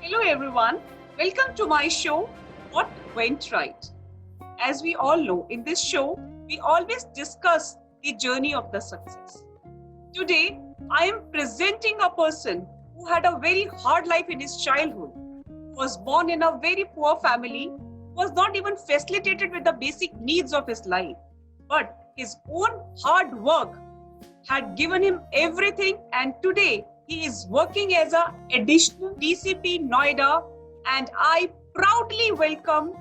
Hello everyone, welcome to my show, What Went Right. As we all know, in this show, we always discuss the journey of the success. Today, I am presenting a person who had a very hard life in his childhood, was born in a very poor family, was not even facilitated with the basic needs of his life, but his own hard work had given him everything, and today he is working as an additional DCP Noida, and I proudly welcome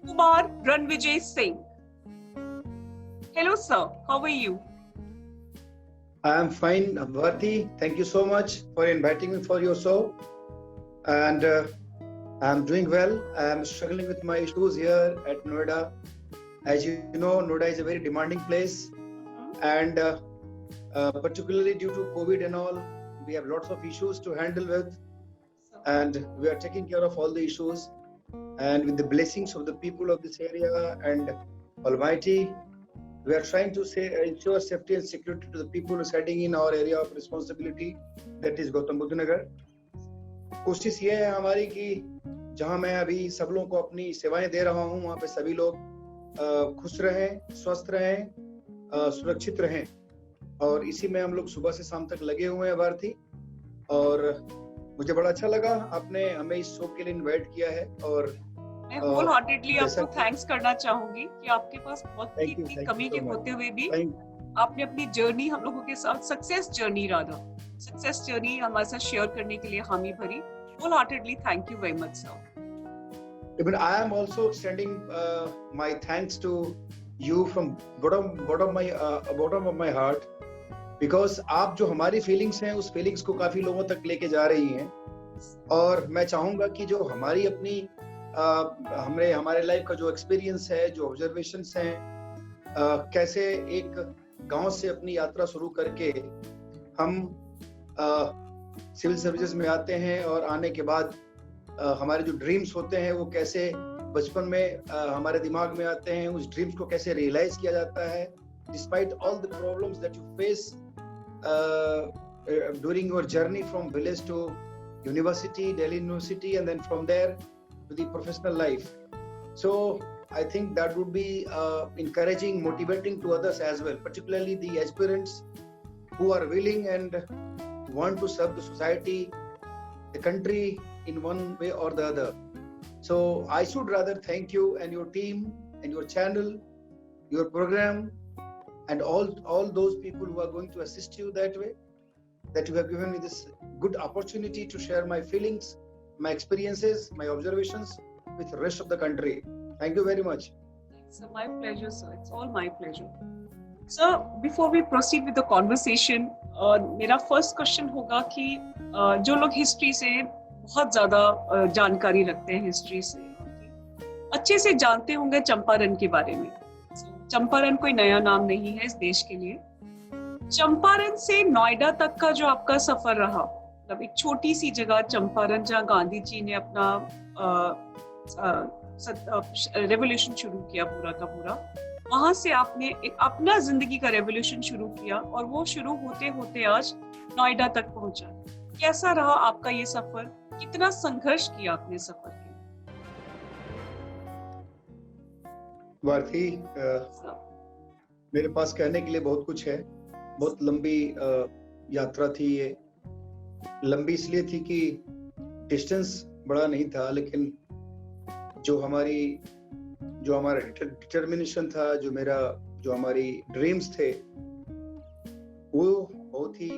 Kumar Ranvijay Singh. Hello sir, how are you? I am fine, Bharti. Thank you so much for inviting me for your show. And I'm doing well. I am struggling with my issues here at Noida. As you know, Noida is a very demanding place. And particularly due to COVID and all, we have lots of issues to handle with. And we are taking care of all the issues. And with the blessings of the people of this area and Almighty, we are trying to ensure safety and security to the people residing in our area of responsibility, that is Gautam Buddha Nagar. कोशिश ये है हमारी कि जहां मैं अभी सब लोगों को अपनी सेवाएं दे रहा हूं, वहां पे सभी लोग खुश रहें, स्वस्थ रहें, सुरक्षित रहें, और इसी में हम लोग सुबह से शाम तक लगे हुए हैं भारती। और मुझे बड़ा अच्छा लगा आपने हमें इस शो के लिए इनवाइट किया है। और मैं होल हार्टेडली आपको थैंक्स करना चाहूंगी कि आपके पास बहुत की कमी के होते हुए भी आपने अपनी जर्नी हम लोगों के साथ सक्सेस जर्नी हमारे साथ शेयर करने के लिए हामी भरी। Wholeheartedly thank you very much sir. Even I am also extending my thanks to you from bottom of my heart, because आप जो हमारी फीलिंग्स हैं उस फीलिंग्स को काफी लोगों तक लेके जा रही हैं। और मैं चाहूंगा कि जो हमारी अपनी हमारे लाइफ का जो एक्सपीरियंस है, जो ऑब्जर्वेशंस हैं, कैसे एक गांव से अपनी यात्रा शुरू करके हम सिविल सर्विसेज में आते हैं, और आने के बाद हमारे जो ड्रीम्स होते हैं वो कैसे बचपन में हमारे दिमाग में आते हैं, उस ड्रीम्स को कैसे रियलाइज किया जाता है despite all the problems that you face during your journey from village to university, Delhi university, and then from there to the professional life. So I think that would be encouraging, motivating to others as well, particularly the aspirants who are willing and want to serve the society, the country in one way or the other. So I should rather thank you and your team and your channel, your program, and all those people who are going to assist you that way, that you have given me this good opportunity to share my feelings, my experiences, my observations with the rest of the country. Thank you very much. It's my pleasure, sir. It's all my pleasure. Sir, before we proceed with the conversation, मेरा first question होगा कि जो लोग history से बहुत ज़्यादा जानकारी रखते हैं, history से अच्छे से जानते होंगे चंपारण के बारे में। चंपारण कोई नया नाम नहीं है इस देश के लिए। चंपारण से नोएडा तक का जो आपका सफर रहा, मतलब एक छोटी सी जगह चंपारण जहाँ गांधी जी ने अपना रेवोल्यूशन शुरू किया पूरा का पूरा, वहां से आपने एक अपना जिंदगी का रेवोल्यूशन शुरू किया, और वो शुरू होते होते आज नोएडा तक पहुंचा। कैसा रहा आपका ये सफर? कितना संघर्ष किया आपने सफर के? भारती, मेरे पास कहने के लिए बहुत कुछ है। बहुत लंबी यात्रा थी ये। लंबी इसलिए थी कि डिस्टेंस बड़ा नहीं था, लेकिन जो हमारा डिटर्मिनेशन था, जो हमारी ड्रीम्स थे, वो बहुत ही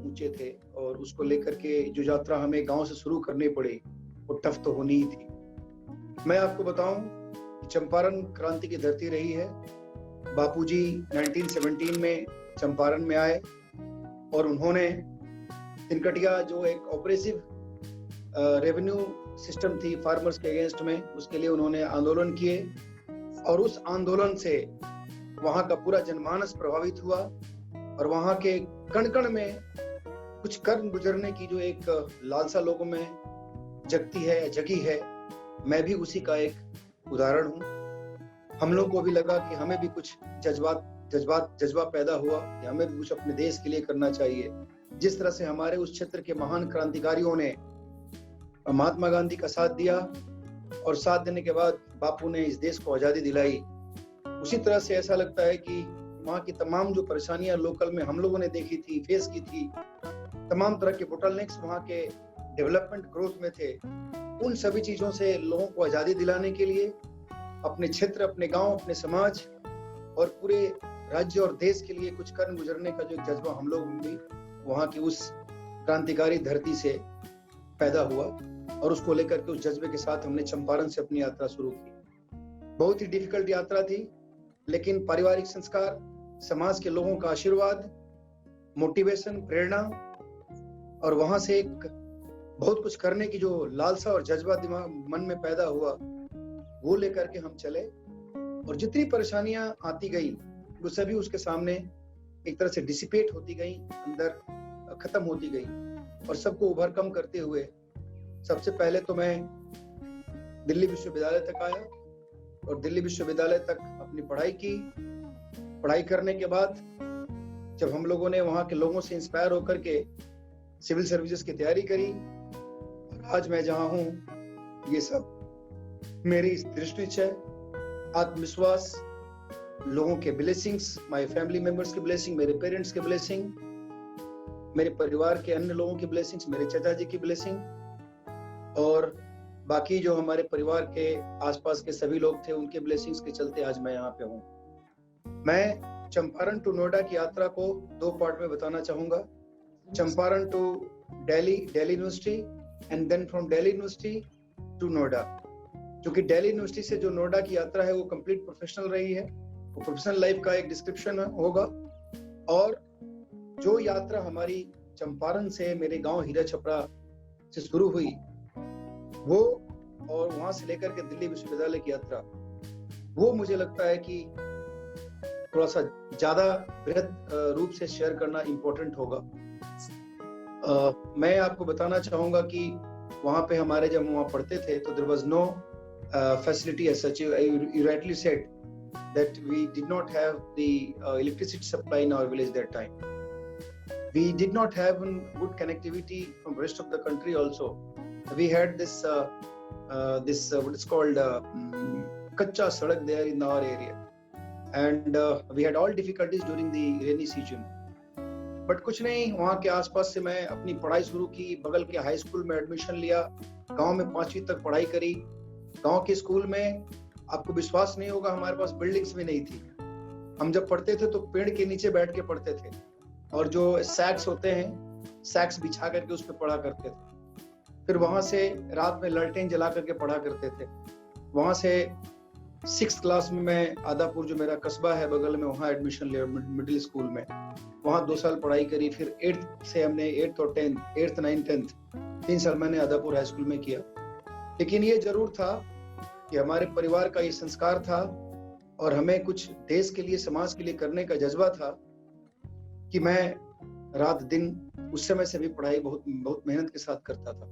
ऊंचे थे, और उसको लेकर के जो यात्रा हमें गांव से शुरू करनी पड़ी वो टफ तो होनी ही थी। मैं आपको बताऊं कि चंपारण क्रांति की धरती रही है। बापूजी 1917 में चंपारण में आए, और उन्होंने तिनकटिया जो एक ऑपरेसिव रेवेन्यू सिस्टम थी फार्मर्स के अगेंस्ट में, उसके लिए उन्होंने आंदोलन किए, और उस आंदोलन से वहां का पूरा जनमानस प्रभावित हुआ, और वहां के कण कण में कुछ कर्म गुजरने की जो एक लालसा लोगों में जगती है, जगी है, मैं भी उसी का एक उदाहरण हूँ। हम लोग को भी लगा कि हमें भी कुछ जज्बा पैदा हुआ कि हमें भी कुछ अपने देश के लिए करना चाहिए। जिस तरह से हमारे उस क्षेत्र के महान क्रांतिकारियों ने महात्मा गांधी का साथ दिया और साथ देने के बाद बापू ने इस देश को आज़ादी दिलाई। उसी तरह से ऐसा लगता है कि वहाँ की तमाम जो परेशानियां लोकल में हम लोगों ने देखी थी, फेस की थी, तमाम तरह के बोटलनेक्स वहाँ के डेवलपमेंट ग्रोथ में थे, उन सभी चीजों से लोगों को आज़ादी दिलाने के लिए अपने क्षेत्र, अपने गांव, अपने समाज और पूरे राज्य और देश के लिए कुछ कर गुजरने का जो जज्बा हम लोग में भी वहाँ की उस क्रांतिकारी धरती से पैदा हुआ और उसको लेकर के उस जज्बे के साथ हमने चंपारण से अपनी यात्रा शुरू की। बहुत ही डिफिकल्ट यात्रा थी, लेकिन पारिवारिक संस्कार, समाज के लोगों का आशीर्वाद, मोटिवेशन, प्रेरणा और वहां से एक बहुत कुछ करने की जो लालसा और जज्बा दिमाग मन में पैदा हुआ, वो लेकर के हम चले और जितनी परेशानियां आती गई वो सभी उसके सामने एक तरह से डिसिपेट होती गई, अंदर खत्म होती गई और सबको ओवरकम करते हुए सबसे पहले तो मैं दिल्ली विश्वविद्यालय तक आया और दिल्ली विश्वविद्यालय तक अपनी पढ़ाई की। पढ़ाई करने के बाद जब हम लोगों ने वहाँ के लोगों से इंस्पायर होकर के सिविल सर्विसेज की तैयारी करी, आज मैं जहाँ हूँ, ये सब मेरी दृष्टि है, आत्मविश्वास, लोगों के ब्लेसिंग्स, माय फैमिली मेंबर्स के ब्लेसिंग, मेरे पेरेंट्स के ब्लेसिंग, मेरे परिवार के अन्य लोगों की ब्लेसिंग्स, मेरे चाचा जी की ब्लेसिंग और बाकी जो हमारे परिवार के आसपास के सभी लोग थे उनके ब्लेसिंग्स के चलते आज मैं यहाँ पे हूँ। मैं चंपारण टू नोएडा की यात्रा को दो पार्ट में बताना चाहूंगा। Champaran to Delhi university and then from Delhi university to Noida. क्योंकि दिल्ली यूनिवर्सिटी से जो नोएडा की यात्रा है वो कंप्लीट प्रोफेशनल रही है, वो प्रोफेशनल लाइफ का एक डिस्क्रिप्शन होगा। और जो यात्रा हमारी चंपारण से मेरे गांव हीरा छपरा से शुरू हुई, वो और वहां से लेकर के दिल्ली विश्वविद्यालय की यात्रा, वो मुझे लगता है कि थोड़ा सा ज्यादा बृहद रूप से शेयर करना इम्पोर्टेंट होगा। मैं आपको बताना चाहूंगा कि वहां पे हमारे जब वहां पढ़ते थे तो there was no facility as such. You rightly said that we did not have the electricity supply in our village that time. We did not have good connectivity from rest of the country also. We had this what is called kacha sadak there in our area, and we had all difficulties during the rainy season. But कुछ नहीं, वहाँ के आसपास से मैं अपनी पढ़ाई शुरू की, बगल के हाई स्कूल में एडमिशन लिया, गांव में 5वीं तक पढ़ाई करी। गांव के स्कूल में आपको विश्वास नहीं होगा, हमारे पास बिल्डिंग्स भी नहीं थी। हम जब पढ़ते थे तो पेड़ के नीचे बैठ के पढ़ते थे और जो सैक्स होते हैं, सैक्स बिछा करके उस पर पढ़ा करते थे। फिर वहां से रात में लालटेन जला करके पढ़ा करते थे। वहां से 6th क्लास में मैं आदापुर, जो मेरा कस्बा है बगल में, वहां एडमिशन लिया मिडिल स्कूल में। वहां 2 साल पढ़ाई करी। फिर 8th से हमने 8th और 10th, 8th 9th 10th 3 साल मैंने आदापुर हाई स्कूल में किया। लेकिन ये जरूर था कि हमारे परिवार का ये संस्कार था और हमें कुछ देश के लिए, समाज के लिए करने का जज्बा था कि मैं रात दिन उस समय से भी पढ़ाई बहुत मेहनत के साथ करता था।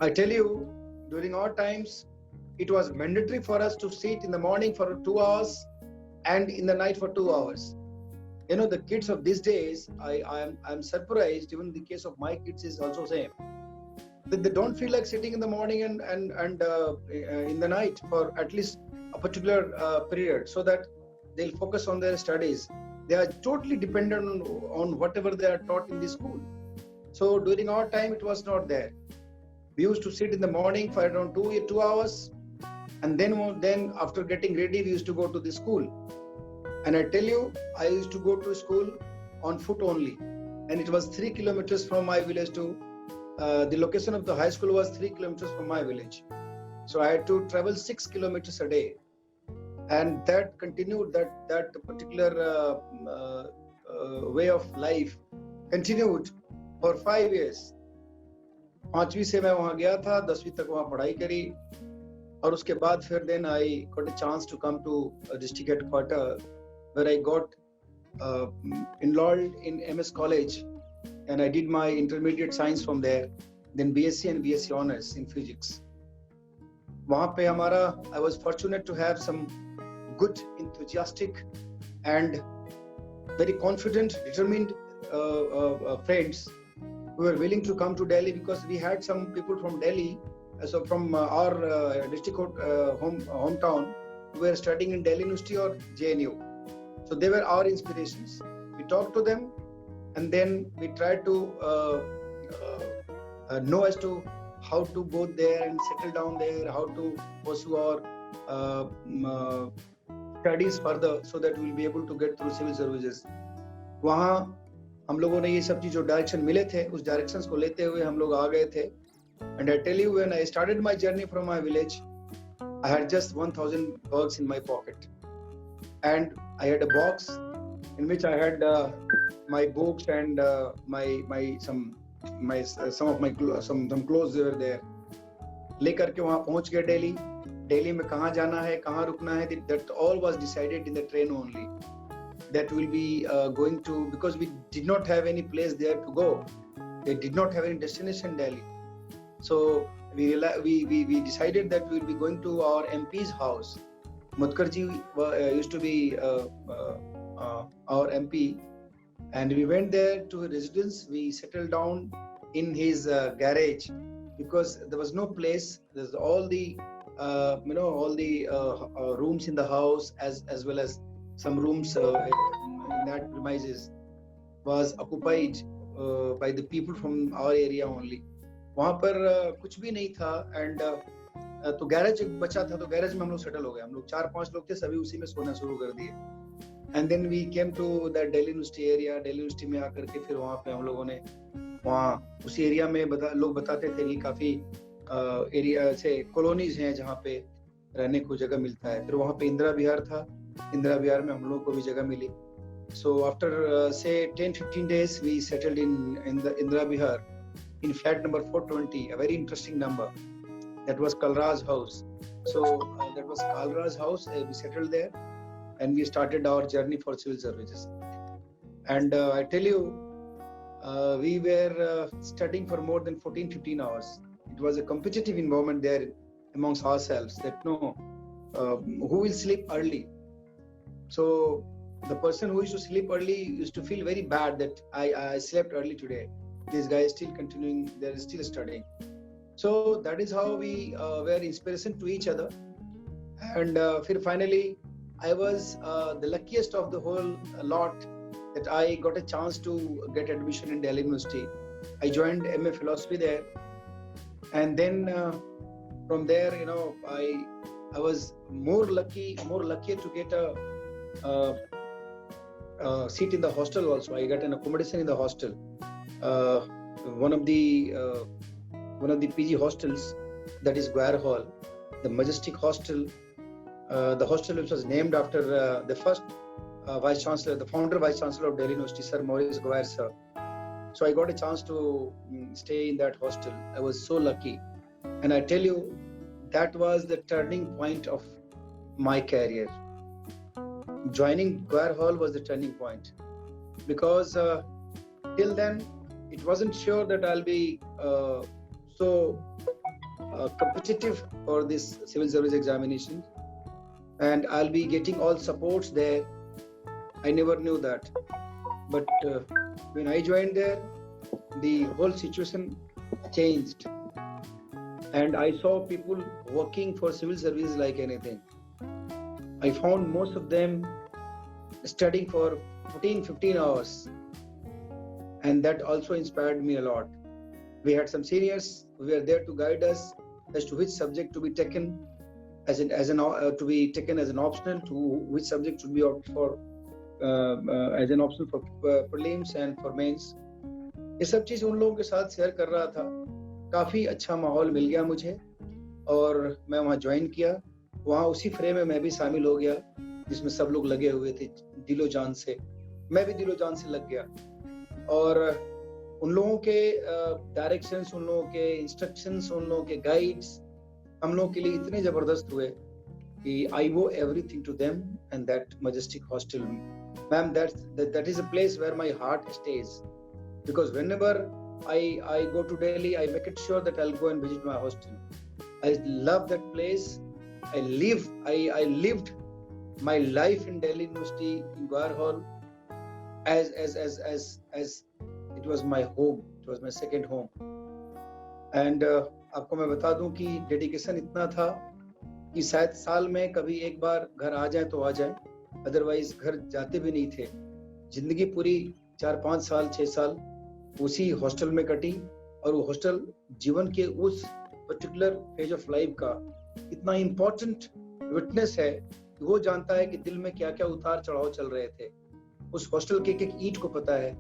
I tell you, during our times, it was mandatory for us to sit in the morning for 2 hours and in the night for 2 hours. You know, the kids of these days, I'm surprised. Even the case of my kids is also same. That they don't feel like sitting in the morning and in the night for at least a particular period, so that they'll focus on their studies. They are totally dependent on whatever they are taught in the school. So during our time, it was not there. We used to sit in the morning for around 2 hours, and then after getting ready, we used to go to the school. And I tell you, I used to go to school on foot only, and it was 3 kilometers from my village to the location of the high school was 3 kilometers from my village. So I had to travel 6 kilometers a day, and that continued. That particular way of life continued for 5 years. 5वीं से मैं वहाँ गया था, 10वीं तक वहाँ पढ़ाई करी और उसके बाद फिर then I got a chance to come to a district headquarter where I got enrolled in MS College, and I did my intermediate science from there, then BSc and BSc honors in physics. वहाँ पे हमारा, I was fortunate to have some good, enthusiastic and very confident, determined friends who were willing to come to Delhi, because we had some people from Delhi, so from our district hometown, who were studying in Delhi University or JNU. So they were our inspirations. We talked to them, and then we tried to know as to how to go there and settle down there, how to pursue our studies further, so that we'll be able to get through civil services. वहाँ हम लोगों ने ये सब चीज जो direction मिले थे, उस डायरेक्शंस को लेते हुए हम लोग आ गए थे. And I tell you, when I started my journey from my village, I had just 1,000 bucks in my pocket, and I had a box in which I had my books and some clothes were there. लेकर के वहाँ पहुँच गए दिल्ली में कहाँ जाना है, कहाँ रुकना है, that all was decided in the train only. That will be going to, because we did not have any place there to go. They did not have any destination in Delhi. So we decided that we will be going to our MP's house. Mudkarji used to be our MP, and we went there to his residence. We settled down in his garage, because there was no place. There's all the rooms in the house, as well as some rooms in that premises was occupied by the people from our area only. वहाँ पर कुछ भी नहीं था, and तो garage बचा था, तो गैरेज में हम लोग सेटल हो गए. हम लोग 4-5 लोग थे, सभी उसी में सोना शुरू कर दिए. And then we came to that Delhi university area. Delhi university में आकर के फिर वहाँ पे हम लोगों ने, वहाँ उसी एरिया में लोग बताते थे कि काफी एरिया से कॉलोनीज हैं जहाँ पे रहने को जगह मिलता है. फिर वहाँ पे इंदिरा विहार था. इंदिरा विहार में हम लोगों को भी जगह मिली. So after say 10-15 days, we settled in the Indira Vihar in flat number 420, a very interesting number. That was Kalraj house. So that was Kalraj house. We settled there, and we started our journey for civil services. And I tell you, we were studying for more than 14-15 hours. It was a competitive environment there amongst ourselves, that who will sleep early. So the person who used to sleep early used to feel very bad that I slept early today. This guy is still continuing, they're still studying. So that is how we were inspiration to each other. And finally, I was the luckiest of the whole lot, that I got a chance to get admission in Delhi University. I joined MA Philosophy there. And then from there, I was more luckier to get a seat in the hostel also. I got an accommodation in the hostel. One of the PG hostels, that is Guare Hall, the Majestic Hostel. The hostel which was named after the first Vice Chancellor, the founder Vice Chancellor of Delhi University, Sir Maurice Guare, sir. So I got a chance to stay in that hostel. I was so lucky. And I tell you, that was the turning point of my career. Joining Guare Hall was the turning point, because till then it wasn't sure that I'll be so competitive for this civil service examination, and I'll be getting all supports there. I never knew that. But when I joined there, the whole situation changed, and I saw people working for civil service like anything. I found most of them studying for 14-15 hours, and that also inspired me a lot. We had some seniors who were there to guide us as to which subject to be taken as an optional, to which subject should be opted for as an option for prelims and for mains. ये सब चीज उन लोगों के साथ share कर रहा था. काफी अच्छा माहौल मिल गया मुझे, और मैं वहाँ ज्वाइन किया. वहाँ उसी फ्रेम में मैं भी शामिल हो गया, जिसमें सब लोग लगे हुए थे दिलो जान से. मैं भी दिलो जान से लग गया, और उन लोगों के डायरेक्शंस, उन लोगों के इंस्ट्रक्शंस, उन लोगों के गाइड्स हम लोगों के लिए इतने जबरदस्त हुए कि I owe everything to them and that Majestic Hostel. Ma'am, that is a place where my heart stays, because whenever I go to Delhi, I make it sure that I'll go and visit my hostel. I love that place. I lived my life in Delhi University in Guare Hall as It was my home. It was my second home. And आपको मैं बता दूं कि dedication इतना था कि शायद साल में कभी एक बार घर आ जाए तो आ जाए, अदरवाइज घर जाते भी नहीं थे। जिंदगी पूरी 4-5 साल 6 साल उसी हॉस्टल में कटी, और वो हॉस्टल जीवन के उस पर्टिकुलर फेज ऑफ लाइफ का इतना इम्पोर्टेंट विटनेस है कि वो जानता है कि दिल में क्या क्या उतार चढ़ाव चल रहे थे। उस हॉस्टल के एक ईंट को पता है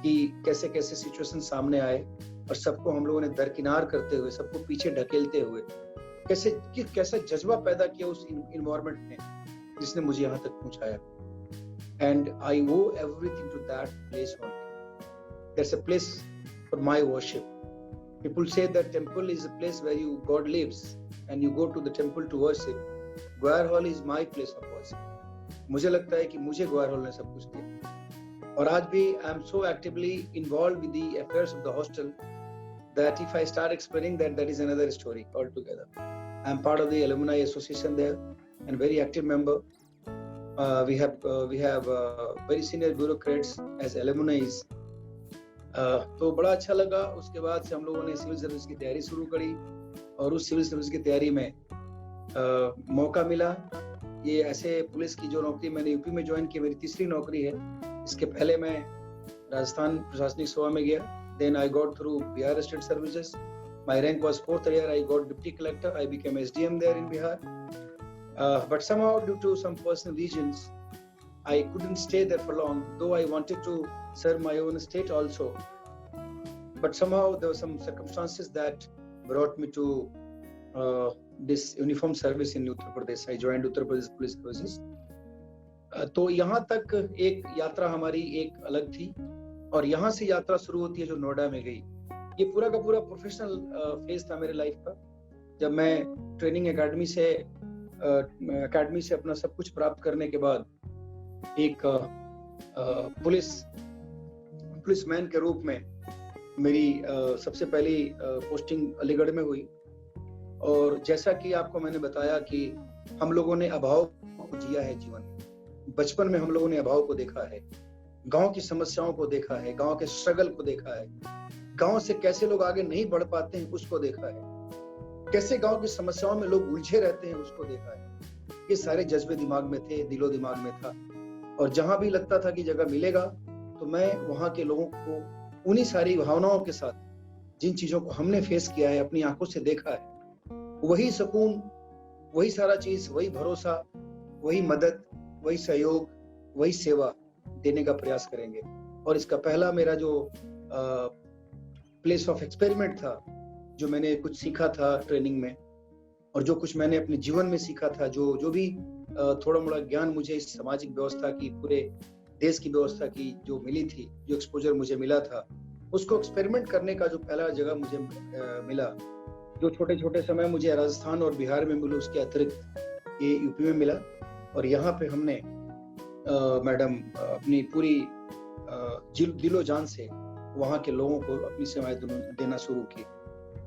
कि कैसे कैसे सिचुएशन सामने आए, और सबको हम लोगों ने दरकिनार करते हुए, सबको पीछे ढकेलते हुए कैसा जज्बा पैदा किया उस इन्वायरमेंट ने, जिसने मुझे यहाँ तक पहुंचाया। And I owe everything to that place only. There's a place for my worship. People say that temple is a place where God lives and you go to the temple to worship. Gwar Hall is my place of worship. मुझे लगता है कि मुझे ग्वार hall ने सब कुछ दिया, और आज भी I am so actively involved with the affairs of the hostel that if I start explaining that is another story altogether. I am part of the alumni association there and very active member. We have very senior bureaucrats as alumni. तो बड़ा अच्छा लगा। उसके बाद से हम लोगों ने सिविल सर्विस की तैयारी शुरू करी, और उस सिविल सर्विस की तैयारी में मौका मिला। ये ऐसे पुलिस की जो नौकरी मैंने यूपी में ज्वाइन की, मेरी तीसरी नौकरी है। इसके पहले मैं राजस्थान प्रशासनिक सेवा में गया। Then I got through Bihar state services. My rank was 4th year. I got deputy collector. I became SDM there in Bihar. But somehow due to some personal reasons I couldn't stay there for long, though I wanted to serve my own state also. But somehow there were some circumstances that brought me to this uniform service in Uttar Pradesh. I joined Uttar Pradesh Police Services. तो यहाँ तक एक यात्रा हमारी एक अलग थी, और यहाँ से यात्रा शुरू होती है जो नोएडा में गई। ये पूरा का पूरा प्रोफेशनल फेज था मेरे लाइफ का, जब मैं ट्रेनिंग एकेडमी से अपना सब कुछ प्राप्त करने के बाद एक पुलिसमैन के रूप में मेरी सबसे पहली पोस्टिंग अलीगढ़ में हुई। और जैसा कि आपको मैंने बताया कि हम लोगों ने अभाव को जिया है जीवन में। बचपन में हम लोगों ने अभाव को देखा है, गांव की समस्याओं को देखा है, गांव के स्ट्रगल को देखा है, गांव से कैसे लोग आगे नहीं बढ़ पाते हैं उसको देखा है, कैसे गांव की समस्याओं में लोग उलझे रहते हैं उसको देखा है। ये सारे जज्बे दिमाग में थे, दिलो दिमाग में था, और जहां भी लगता था कि जगह मिलेगा तो मैं वहां के लोगों को उन्हीं सारी भावनाओं के साथ, जिन चीजों को हमने फेस किया है, अपनी आंखों से देखा है, वही सुकून, वही सारा चीज, वही भरोसा, वही मदद, वही सहयोग, वही सेवा देने का प्रयास करेंगे। और इसका पहला मेरा जो प्लेस ऑफ एक्सपेरिमेंट था, जो मैंने कुछ सीखा था ट्रेनिंग में, और जो कुछ मैंने अपने जीवन में सीखा था, जो भी थोड़ा मोड़ा ज्ञान मुझे इस सामाजिक व्यवस्था की, पूरे देश की व्यवस्था की जो मिली थी, जो एक्सपोजर मुझे मिला था, उसको एक्सपेरिमेंट करने का जो पहला जगह मुझे मिला, जो छोटे छोटे समय मुझे राजस्थान और बिहार में मिला, उसके अतिरिक्त ये यूपी में मिला। और यहाँ पे हमने मैडम अपनी पूरी दिलो जान से वहाँ के लोगों को अपनी सेवाएं देना शुरू की।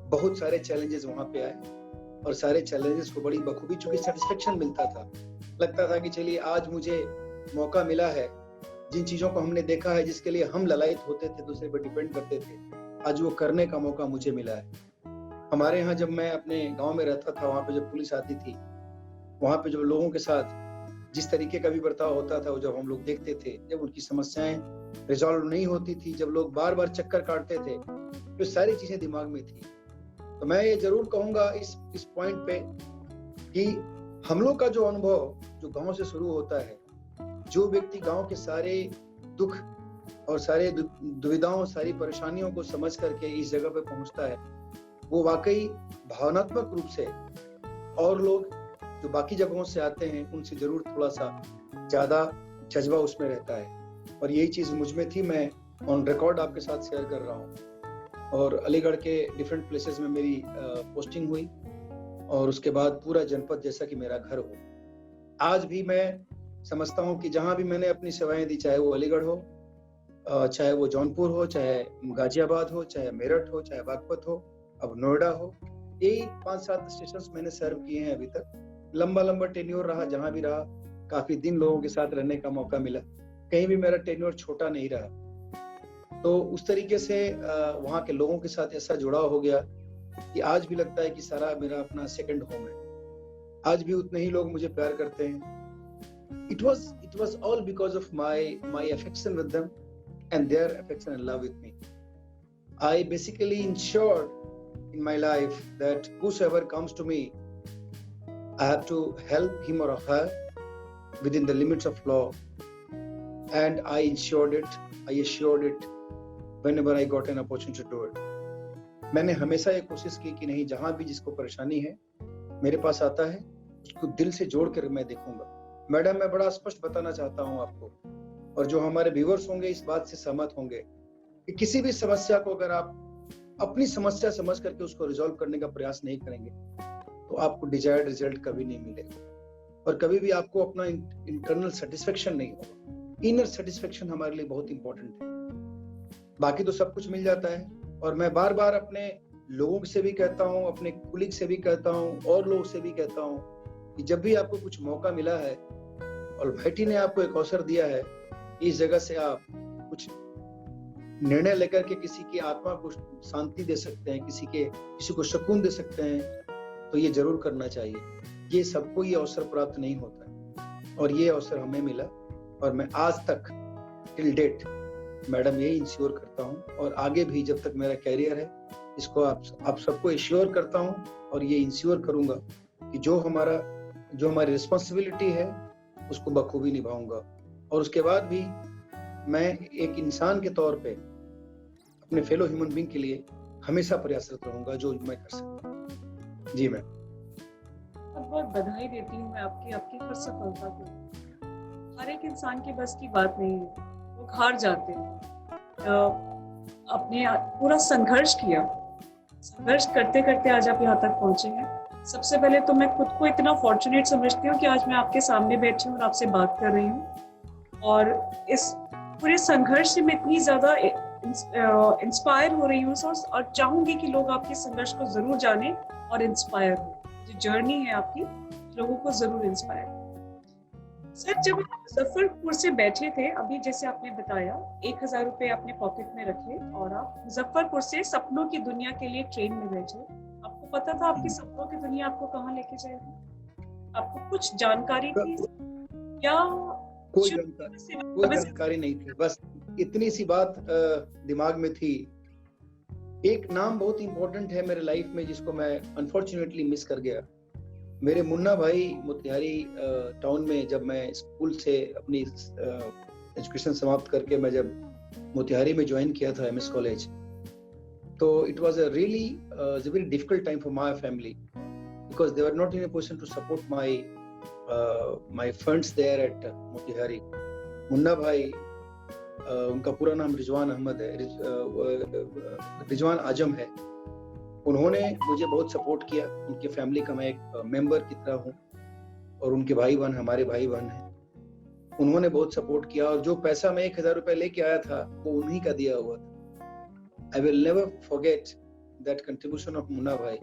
बहुत सारे चैलेंजेस वहाँ पे आए, और सारे चैलेंजेस को बड़ी बखूबी, चूंकि सेटिस्फेक्शन मिलता था, लगता था कि चलिए आज मुझे मौका मिला है, जिन चीजों को हमने देखा है, जिसके लिए हम ललायत होते थे, दूसरे पर डिपेंड करते थे, आज वो करने का मौका मुझे मिला है। हमारे यहाँ जब मैं अपने गांव में रहता था, वहाँ पे जब पुलिस आती थी, वहाँ पे जब लोगों के साथ जिस तरीके का भी बर्ताव होता था, वो जब हम लोग देखते थे, जब उनकी समस्याएं रिजॉल्व नहीं होती थी, जब लोग बार बार चक्कर काटते थे, तो सारी चीजें दिमाग में थी। तो मैं ये जरूर कहूंगा इस पॉइंट पे कि हम लोग का जो अनुभव जो गांव से शुरू होता है, जो व्यक्ति गांव के सारे दुख और सारे दुविधाओं, सारी परेशानियों को समझ करके इस जगह पे पहुंचता है, वो वाकई भावनात्मक रूप से और लोग जो बाकी जगहों से आते हैं उनसे जरूर थोड़ा सा ज्यादा जज्बा उसमें रहता है। और यही चीज मुझ में थी, मैं ऑन रिकॉर्ड आपके साथ शेयर कर रहा हूँ। और अलीगढ़ के डिफरेंट प्लेसेस में मेरी पोस्टिंग हुई, और उसके बाद पूरा जनपद जैसा कि मेरा घर हो। आज भी मैं समझता हूँ कि जहां भी मैंने अपनी सेवाएं दी, चाहे वो अलीगढ़ हो, चाहे वो जौनपुर हो, चाहे गाजियाबाद हो, चाहे मेरठ हो, चाहे बागपत हो, अब नोएडा हो, यही 5-7 स्टेशन मैंने सर्व किए हैं अभी तक। लंबा टेन्योर रहा, जहां भी रहा, काफी दिन लोगों के साथ रहने का मौका मिला, कहीं भी मेरा टेन्योर छोटा नहीं रहा। तो उस तरीके से वहाँ के लोगों के साथ ऐसा जुड़ाव हो गया कि आज भी लगता है कि सारा मेरा अपना सेकंड होम है। आज भी उतने ही लोग मुझे प्यार करते हैं। It was all because of my affection with them and their affection and love with me. I basically ensured in my life that whosoever comes to me, I have to help him or her within the limits of law, and I assured it whenever I got an opportunity to do it. मैंने हमेशा ये कोशिश की कि नहीं, जहां भी जिसको परेशानी है मेरे पास आता है, उसको दिल से जोड़ कर मैं देखूंगा। मैडम, मैं बड़ा स्पष्ट बताना चाहता हूं आपको, और जो हमारे व्यूअर्स होंगे इस बात से सहमत होंगे कि किसी भी समस्या को अगर आप अपनी समस्या समझ करके उसको रिजॉल्व करने का प्रयास नहीं करेंगे तो आपको डिजायर्ड रिजल्ट कभी नहीं मिलेगा, और कभी भी आपको अपना इंटरनल सेटिस्फेक्शन नहीं होगा। इनर सेटिस्फेक्शन हमारे लिए बहुत इंपॉर्टेंट है। बाकी तो सब कुछ मिल जाता है, और मैं बार बार अपने लोगों से भी कहता हूँ, अपने कुलीग से भी कहता हूँ, और लोगों से भी कहता हूँ कि जब भी आपको कुछ मौका मिला है और भाईटी ने आपको एक अवसर दिया है, इस जगह से आप कुछ निर्णय लेकर के किसी की आत्मा को शांति दे सकते हैं, किसी को सुकून दे सकते हैं, तो ये जरूर करना चाहिए। ये सबको ये अवसर प्राप्त नहीं होता है, और ये अवसर हमें मिला, और मैं आज तक टिल डेट मैडम यही इंश्योर करता हूँ, और आगे भी जब तक मेरा कैरियर है इसको आप सबको इंश्योर करता हूँ, और ये इंश्योर करूंगा कि जो हमारी रिस्पॉन्सिबिलिटी है उसको बखूबी निभाऊंगा, और उसके बाद भी मैं एक इंसान के तौर पे अपने फेलो ह्यूमन बीइंग के लिए हमेशा प्रयासरत रहूंगा, जो मैं कर सकता हूँ। जी मैम, बहुत बधाई देती हूँ मैं आपकी हर सफलता को। हर एक इंसान के बस की बात नहीं है, लोग हार जाते हैं। अपने पूरा संघर्ष करते करते आज आप यहाँ तक पहुंचे हैं। सबसे पहले तो मैं खुद को इतना फॉर्चुनेट समझती हूँ कि आज मैं आपके सामने बैठी हूँ और आपसे बात कर रही हूँ, और इस पूरे संघर्ष से मैं इतनी ज्यादा इंस्पायर हो रही हूँ और चाहूंगी कि लोग आपके संघर्ष को जरूर जाने और इंस्पायर हो। जो जर्नी है आपकी, लोगों को जरूर इंस्पायर। सर, जब आप मुजफ्फरपुर से बैठे थे, अभी जैसे आपने बताया 1000 रुपए आपने पॉकेट में रखे और आप मुजफ्फरपुर से सपनों की दुनिया के लिए ट्रेन में बैठे, आपको पता था आपकी सपनों की दुनिया आपको कहाँ लेके जाएगी? आपको कुछ जानकारी थी या कोई जानकारी नहीं थी? बस इतनी सी बात दिमाग में थी। एक नाम बहुत इंपॉर्टेंट है मेरे लाइफ में जिसको मैं अनफॉर्चुनेटली मिस कर गया। मेरे मुन्ना भाई मोतिहारी टाउन में, जब मैं स्कूल से अपनी एजुकेशन समाप्त करके मैं जब मोतिहारी में ज्वाइन किया था एमएस कॉलेज, तो it was a really very difficult time for my family because they were not in a position to support my funds there at Motihari. Munna Bhai, उनका पूरा नाम रिजवान अहमद है, रिजवान आजम है। उन्होंने मुझे बहुत सपोर्ट किया। उनकी फैमिली का मैं एक मेंबर की तरह हूँ, और उनके भाई बहन हमारे भाई बहन हैं। उन्होंने बहुत सपोर्ट किया, और जो पैसा मैं 1000 रुपए लेके आया था वो उन्हीं का दिया हुआ था। I will never forget that contribution of Munna भाई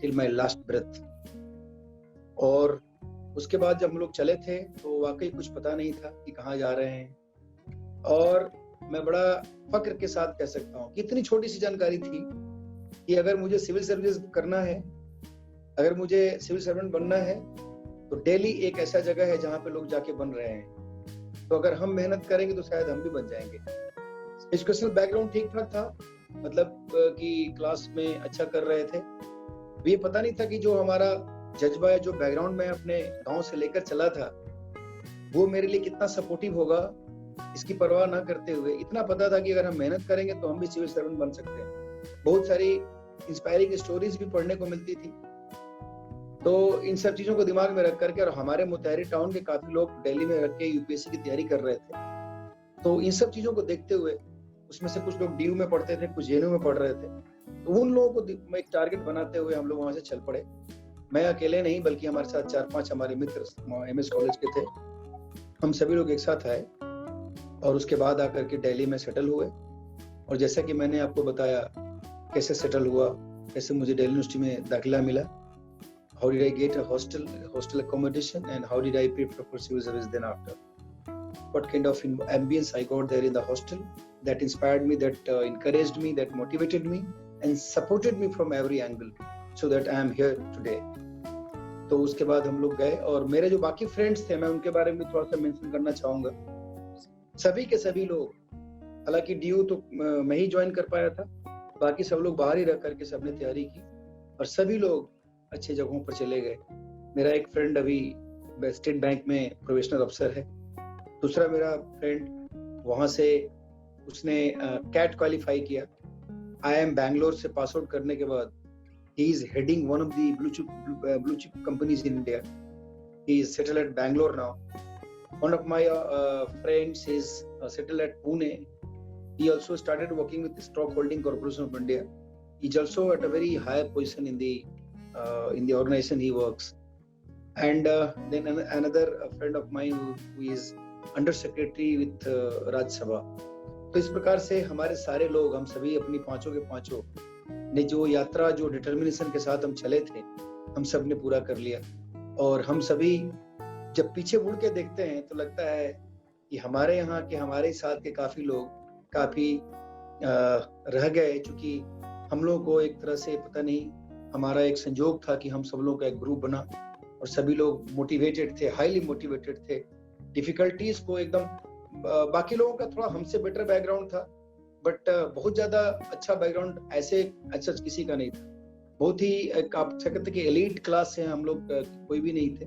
टिल माय लास्ट ब्रेथ। और उसके बाद जब हम लोग चले थे तो वाकई कुछ पता नहीं था कि कहाँ जा रहे हैं, और मैं बड़ा फक्र के साथ कह सकता हूँ कि इतनी छोटी सी जानकारी थी कि अगर मुझे सिविल सर्विस करना है, अगर मुझे सिविल सर्वेंट बनना है, तो दिल्ली एक ऐसा जगह है जहाँ पे लोग जाके बन रहे हैं, तो अगर हम मेहनत करेंगे तो शायद हम भी बन जाएंगे। एजुकेशनल बैकग्राउंड ठीक ठाक था, मतलब कि क्लास में अच्छा कर रहे थे। ये पता नहीं था कि जो हमारा जज्बा है, जो बैकग्राउंड में अपने गांव से लेकर चला था, वो मेरे लिए कितना सपोर्टिव होगा, इसकी परवाह ना करते हुए इतना पता था कि अगर हम मेहनत करेंगे तो हम भी सिविल सर्वेंट बन सकते हैं। बहुत सारी इंस्पायरिंग स्टोरीज भी पढ़ने को मिलती थी। तो इन सब चीजों को दिमाग में रख करके, और हमारे मोतिहारी टाउन के काफी लोग दिल्ली में रख के यूपीएससी की तैयारी कर रहे थे, तो इन सब चीजों को देखते हुए, उसमें से कुछ लोग डीयू में पढ़ते थे, कुछ जेएनयू में पढ़ रहे थे, तो उन लोगों को एक टारगेट बनाते हुए हम लोग वहां से चल पड़े। मैं अकेले नहीं, बल्कि हमारे साथ 4-5 हमारे मित्र एमएस कॉलेज के थे। हम सभी लोग एक साथ आए और उसके बाद आकर के दिल्ली में सेटल हुए। और जैसा कि मैंने आपको बताया कैसे सेटल हुआ, कैसे मुझे दिल्ली यूनिवर्सिटी में दाखिला मिला, how did I get a hostel accommodation, and how did I prepare for civil service then after, what kind of ambience I got there in the hostel, that inspired me, that encouraged me, that motivated me and supported me from every angle so that I am here today. तो उसके बाद हम लोग गए और मेरे जो बाकी फ्रेंड्स थे मैं उनके बारे में थोड़ा सा मेंशन करना चाहूंगा। सभी के सभी लोग, हालांकि ड्यू तो मैं ही ज्वाइन कर पाया था, बाकी सब लोग बाहर ही रह करके सबने तैयारी की और सभी लोग अच्छे जगहों पर चले गए। मेरा एक फ्रेंड अभी स्टेट बैंक में प्रोफेशनल अफसर है, दूसरा मेरा फ्रेंड वहां से उसने कैट क्वालिफाई किया। IIM बैंगलोर से पास आउट करने के बाद he is heading one of the blue chip companies in India. He is settled at Bangalore now. One of my friends is settled at Pune. He also started working with the Stock Holding Corporation of India. He's also at a very high position in the organization he works. And then another friend of mine who is under secretary with Rajya Sabha. तो इस प्रकार से हमारे सारे लोग, हम सभी अपनी पांचों के पांचों ने जो यात्रा, जो डिटर्मिनेशन के साथ हम चले थे, हम सब ने पूरा कर लिया। और हम सभी जब पीछे मुड़ के देखते हैं तो लगता है कि हमारे यहाँ के, हमारे साथ के काफी लोग काफी रह गए, क्योंकि हम लोगों को एक तरह से पता नहीं, हमारा एक संयोग था कि हम सब लोगों का एक ग्रुप बना और सभी लोग मोटिवेटेड थे, हाईली मोटिवेटेड थे। डिफिकल्टीज को एकदम, बाकी लोगों का थोड़ा हमसे बेटर बैकग्राउंड था, बट बहुत ज्यादा अच्छा बैकग्राउंड ऐसे अच्छा किसी का नहीं था। बहुत ही आप सकते कि एलीट क्लास से हम लोग कोई भी नहीं थे।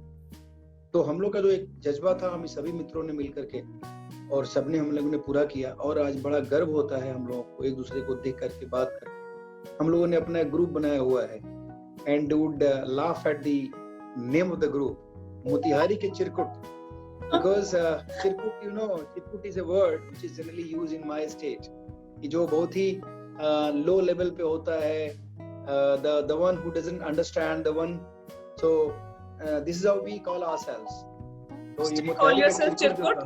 तो हम लोग का जो एक जज्बा था, हम सभी मित्रों ने मिल करके और सबने हम लोगों ने पूरा किया। और आज बड़ा गर्व होता है हम लोगों को एक दूसरे को देख करके, बात करके। हम लोगों ने अपना ग्रुप बनाया हुआ है and would laugh at the name of the group, Motihari के चिरकुट, because Chirkut, you know, Chirkut is a word which is generally used in my state, कि जो बहुत ही लो लेवल पे होता है, the one who doesn't understand, the one, so this is how we call ourselves. So still call yourself Chirkut?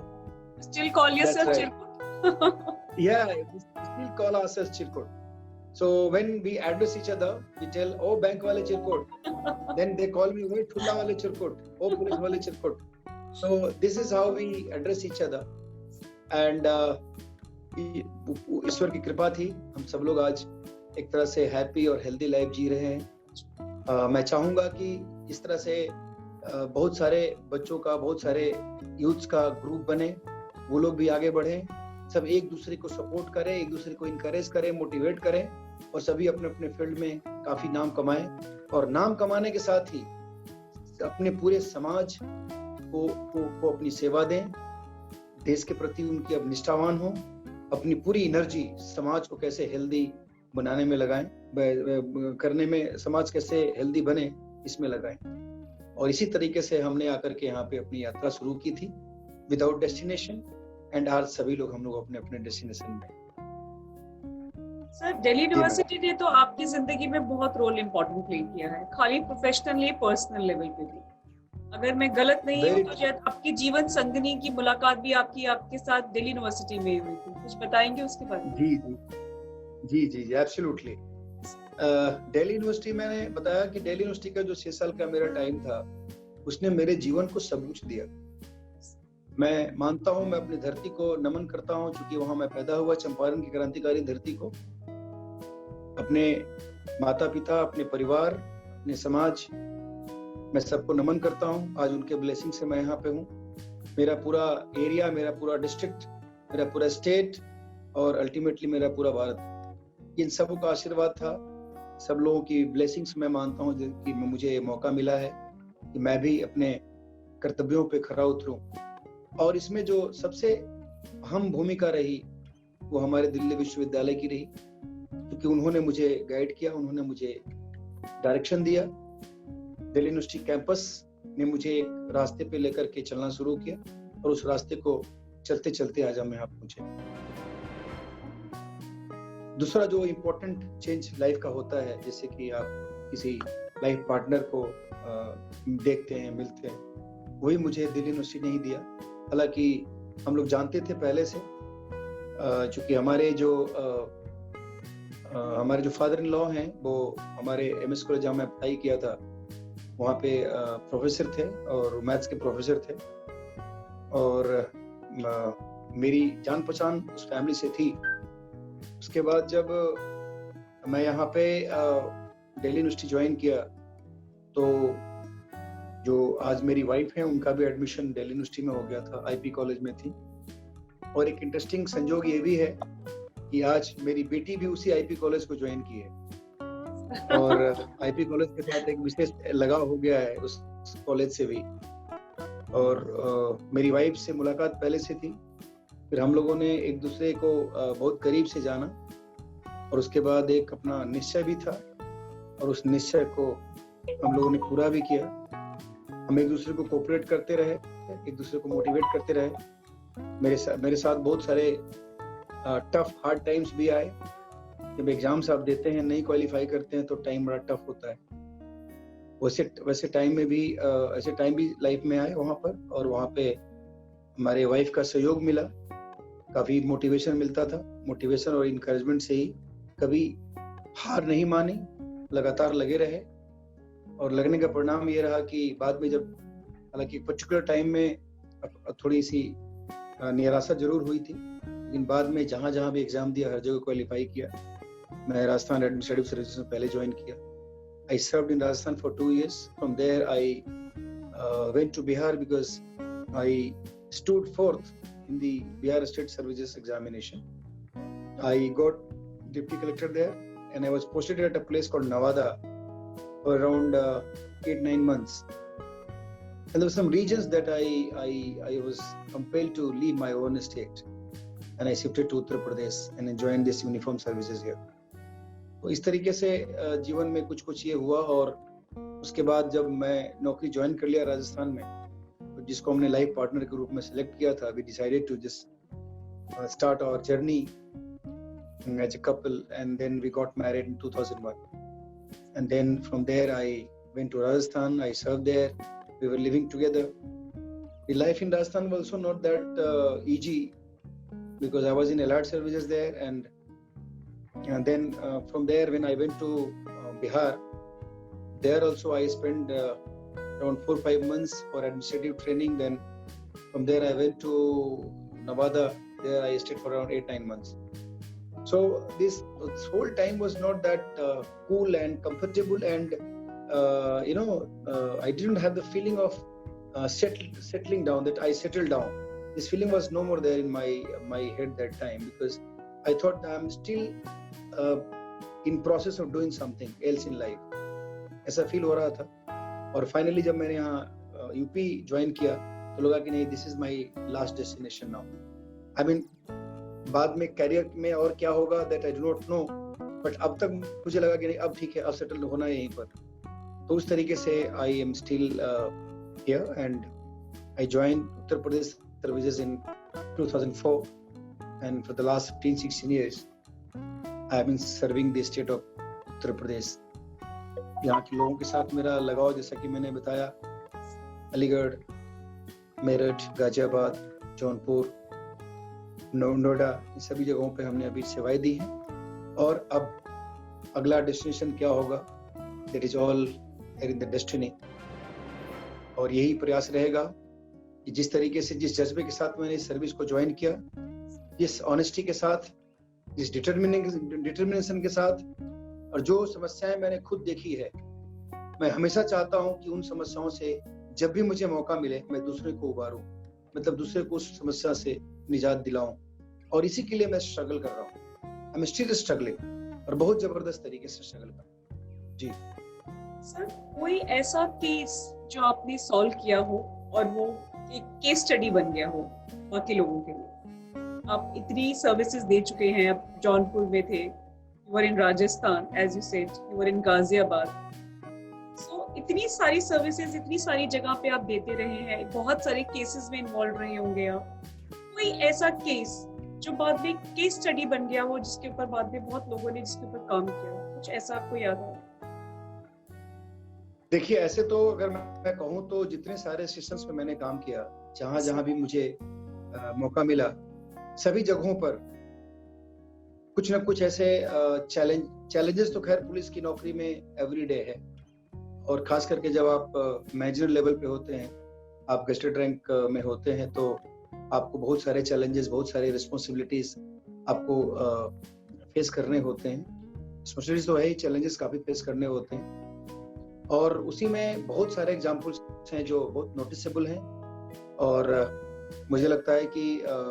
Still call yourself Chirkut? Yeah, we still call ourselves Chirkut. So when we address each other, we tell, oh bank वाले चिरकुट, then they call me, oh ठुल्ला वाले चिरकुट, oh police वाले चिरकुट. So this is how we address each other. And ईश्वर की कृपा थी, हम सब लोग आज एक तरह से हैप्पी और हेल्दी लाइफ जी रहे हैं। मैं चाहूंगा कि इस तरह से बहुत सारे बच्चों का, बहुत सारे यूथ्स का ग्रुप बने, वो लोग भी आगे बढ़े, सब एक दूसरे को सपोर्ट करें, एक दूसरे को इनकरेज करें, मोटिवेट करें और सभी अपने अपने फील्ड में काफी नाम कमाएं। और नाम कमाने के साथ ही अपने पूरे समाज को अपनी सेवा दें, देश के प्रति उनकी अब निष्ठावान हो, अपनी पूरी एनर्जी समाज को कैसे हेल्दी बनाने में लगाएं, करने में, समाज कैसे हेल्दी बने इसमें लगाएं। और इसी तरीके से हमने आकर के यहाँ पे अपनी यात्रा शुरू की थी विदाउट डेस्टिनेशन, एंड आज सभी लोग हम लोग अपने अपने डेस्टिनेशन में। सर, दिल्ली यूनिवर्सिटी ने तो आपकी जिंदगी में बहुत रोल इम्पोर्टेंट प्ले किया है, खाली प्रोफेशनली, पर्सनल लेवल पे भी। अगर मैं गलत नहीं हूँ तो शायद आपकी जीवन संगनी की मुलाकात भी आपके साथ दिल्ली यूनिवर्सिटी में हुई थी, कुछ बताएंगे उसके बारे में? जी, एब्सोल्युटली। दिल्ली यूनिवर्सिटी, मैंने बताया कि दिल्ली यूनिवर्सिटी का जो 6 साल का मेरा टाइम था, उसने मेरे जीवन को सब कुछ दिया। मैं मानता हूँ, मैं अपनी धरती को नमन करता हूँ, क्योंकि वहां मैं पैदा हुआ, चंपारण की क्रांतिकारी धरती को। अपने माता पिता, अपने परिवार, अपने समाज, मैं सबको नमन करता हूँ। आज उनके ब्लेसिंग से मैं यहाँ पे हूँ। मेरा पूरा एरिया, मेरा पूरा डिस्ट्रिक्ट, मेरा पूरा स्टेट और अल्टीमेटली मेरा पूरा भारत, इन सबों का आशीर्वाद था, सब लोगों की ब्लेसिंग्स मैं मानता हूँ कि मुझे मौका मिला है कि मैं भी अपने कर्तव्यों पे खरा उतरूं। और इसमें जो सबसे अहम भूमिका रही वो हमारे दिल्ली विश्वविद्यालय की रही, क्योंकि उन्होंने मुझे गाइड किया, उन्होंने मुझे डायरेक्शन दिया। दिल्ली यूनिवर्सिटी कैंपस ने मुझे एक रास्ते पे लेकर के चलना शुरू किया और उस रास्ते को चलते चलते आज हम यहाँ पहुंचे। दूसरा जो इम्पोर्टेंट चेंज लाइफ का होता है, जैसे कि आप किसी लाइफ पार्टनर को देखते हैं, मिलते हैं, वही मुझे दिल्ली यूनिवर्सिटी ने ही दिया। हालांकि हम लोग जानते थे पहले से, चूंकि हमारे जो फादर इन लॉ हैं, वो हमारे MS कॉलेज जहाँ मैं पढ़ाई किया था, वहाँ पे प्रोफेसर थे और मैथ्स के प्रोफेसर थे। और मेरी जान पहचान उस फैमिली से थी, उसके बाद जब मैं यहाँ पे दिल्ली यूनिवर्सिटी ज्वाइन किया तो जो आज मेरी वाइफ है उनका भी एडमिशन दिल्ली यूनिवर्सिटी में हो गया था, आईपी कॉलेज में थी। और एक इंटरेस्टिंग संजोग ये भी है कि आज मेरी बेटी भी उसी आईपी कॉलेज को ज्वाइन की है और आईपी कॉलेज के साथ एक विशेष लगाव हो गया है उस कॉलेज से भी। और मेरी वाइफ से मुलाकात पहले से थी, फिर हम लोगों ने एक दूसरे को बहुत करीब से जाना और उसके बाद एक अपना निश्चय भी था और उस निश्चय को हम लोगों ने पूरा भी किया। हम एक दूसरे को कोऑपरेट करते रहे, एक दूसरे को मोटिवेट करते रहे। मेरे साथ बहुत सारे टफ हार्ड टाइम्स भी आए। जब एग्जाम्स आप देते हैं, नहीं क्वालिफाई करते हैं तो टाइम बड़ा टफ होता है। वैसे टाइम में भी ऐसे टाइम भी लाइफ में आए वहाँ पर, और वहाँ पे हमारे वाइफ का सहयोग मिला, काफी मोटिवेशन मिलता था। मोटिवेशन और इनकरेजमेंट से ही कभी हार नहीं मानी, लगातार लगे रहे। और लगने का परिणाम ये रहा कि बाद में जब, हालांकि पर्टिकुलर टाइम में थोड़ी सी निराशा जरूर हुई थी, लेकिन बाद में जहाँ जहाँ भी एग्जाम दिया हर जगह क्वालिफाई किया। मैं राजस्थान एडमिनिस्ट्रेटिव सर्विसेज में पहले ज्वाइन किया। I served in Rajasthan for 2 years. From there I went to Bihar because I stood fourth in the Bihar State Services examination. I got deputy collector there and I was posted at a place called Navada for around 8-9 months. And there were some regions that I was compelled to leave my own state, and I shifted to Uttar Pradesh and joined this uniform services here. तो इस तरीके से जीवन में कुछ कुछ ये हुआ। और उसके बाद जब मैं नौकरी ज्वाइन कर लिया राजस्थान में, तो जिसको हमने लाइफ पार्टनर के रूप में सिलेक्ट किया था, we decided to just start our journey as a couple, and then we got married in 2001 and then from there I went to Rajasthan, I served there, we were living together. The life in Rajasthan was also not that easy because I was in allied services there, and then from there when I went to Bihar, there also I spent around 4-5 months for administrative training. Then from there I went to Nevada, there I stayed for around 8-9 months. So this whole time was not that cool and comfortable, and I didn't have the feeling of settling down, that I settled down. This feeling was no more there in my head that time, because I thought I'm still in process of doing something else in life. ऐसा feel हो रहा था। और finally जब मैंने यहाँ UP join किया तो लगा कि नहीं, this is my last destination now. I mean बाद में करियर में और क्या होगा that I do not know, but अब तक मुझे लगा कि नहीं, अब ठीक है, अब सेटल होना है यहीं पर। तो उस तरीके से I am still here and I join Uttar Pradesh services in 2004, and for the last 15-16 years I have been serving the state of Uttar Pradesh. यहाँ के लोगों के साथ मेरा लगाव, जैसा कि मैंने बताया, अलीगढ़, मेरठ, गाजियाबाद, जौनपुर, नोएडा, इन सभी जगहों पे हमने अभी सेवाएं दी हैं। और अब अगला डेस्टिनेशन क्या होगा, that is all in the destiny। और यही प्रयास रहेगा कि जिस तरीके से, जिस जज्बे के साथ मैंने इस सर्विस को ज्वाइन किया, जिस ऑनेस्टी के साथ, जिस डिटर्मिनेशन के साथ, और जो समस्याएं मैंने खुद देखी है, मैं हमेशा चाहता हूं कि उन समस्याओं से जब भी मुझे मौका मिले मैं दूसरे को उबारूं, मतलब दूसरे को उस समस्या से निजात दिलाऊं। और इसी के लिए मैं स्ट्रगल कर रहा हूं। आई एम स्टिल स्ट्रगलिंग, और बहुत जबरदस्त तरीके से स्ट्रगल कर रहा हूं। जी सर, कोई ऐसा केस जो आपने सॉल्व किया हो और वो एक केस स्टडी बन गया हो बाकी लोगों के लिए? आप इतनी सर्विसेज दे चुके हैं, आप जौनपुर में थे, you were in Rajasthan, as you said, you were in Ghaziabad. So इतनी सारी सर्विसेज, इतनी सारी जगह पे आप देते रहे हैं, बहुत सारे केसेस में इन्वॉल्व रहे होंगे आप। कोई ऐसा केस जो बाद में केस स्टडी बन गया हो, जिसके ऊपर बाद में बहुत लोगों ने जिसके ऊपर काम किया हो, कुछ ऐसा आपको याद है? देखिए, ऐसे तो अगर मैं कहूँ तो जितने सारे सिस्टम्स में मैंने काम किया, जहां जहां भी मुझे मौका मिला, सभी जगहों पर कुछ ना कुछ ऐसे चैलेंजेस तो खैर पुलिस की नौकरी में एवरीडे है, और खास करके जब आप मैनेजर लेवल पे होते हैं, आप गेस्टेड रैंक में होते हैं, तो आपको बहुत सारे चैलेंजेस, बहुत सारे रिस्पॉन्सिबिलिटीज आपको फेस करने होते हैं, स्पेशली तो है ही, चैलेंजेस काफी फेस करने होते हैं। और उसी में बहुत सारे एग्जांपल्स हैं जो बहुत नोटिसेबल हैं, और मुझे लगता है कि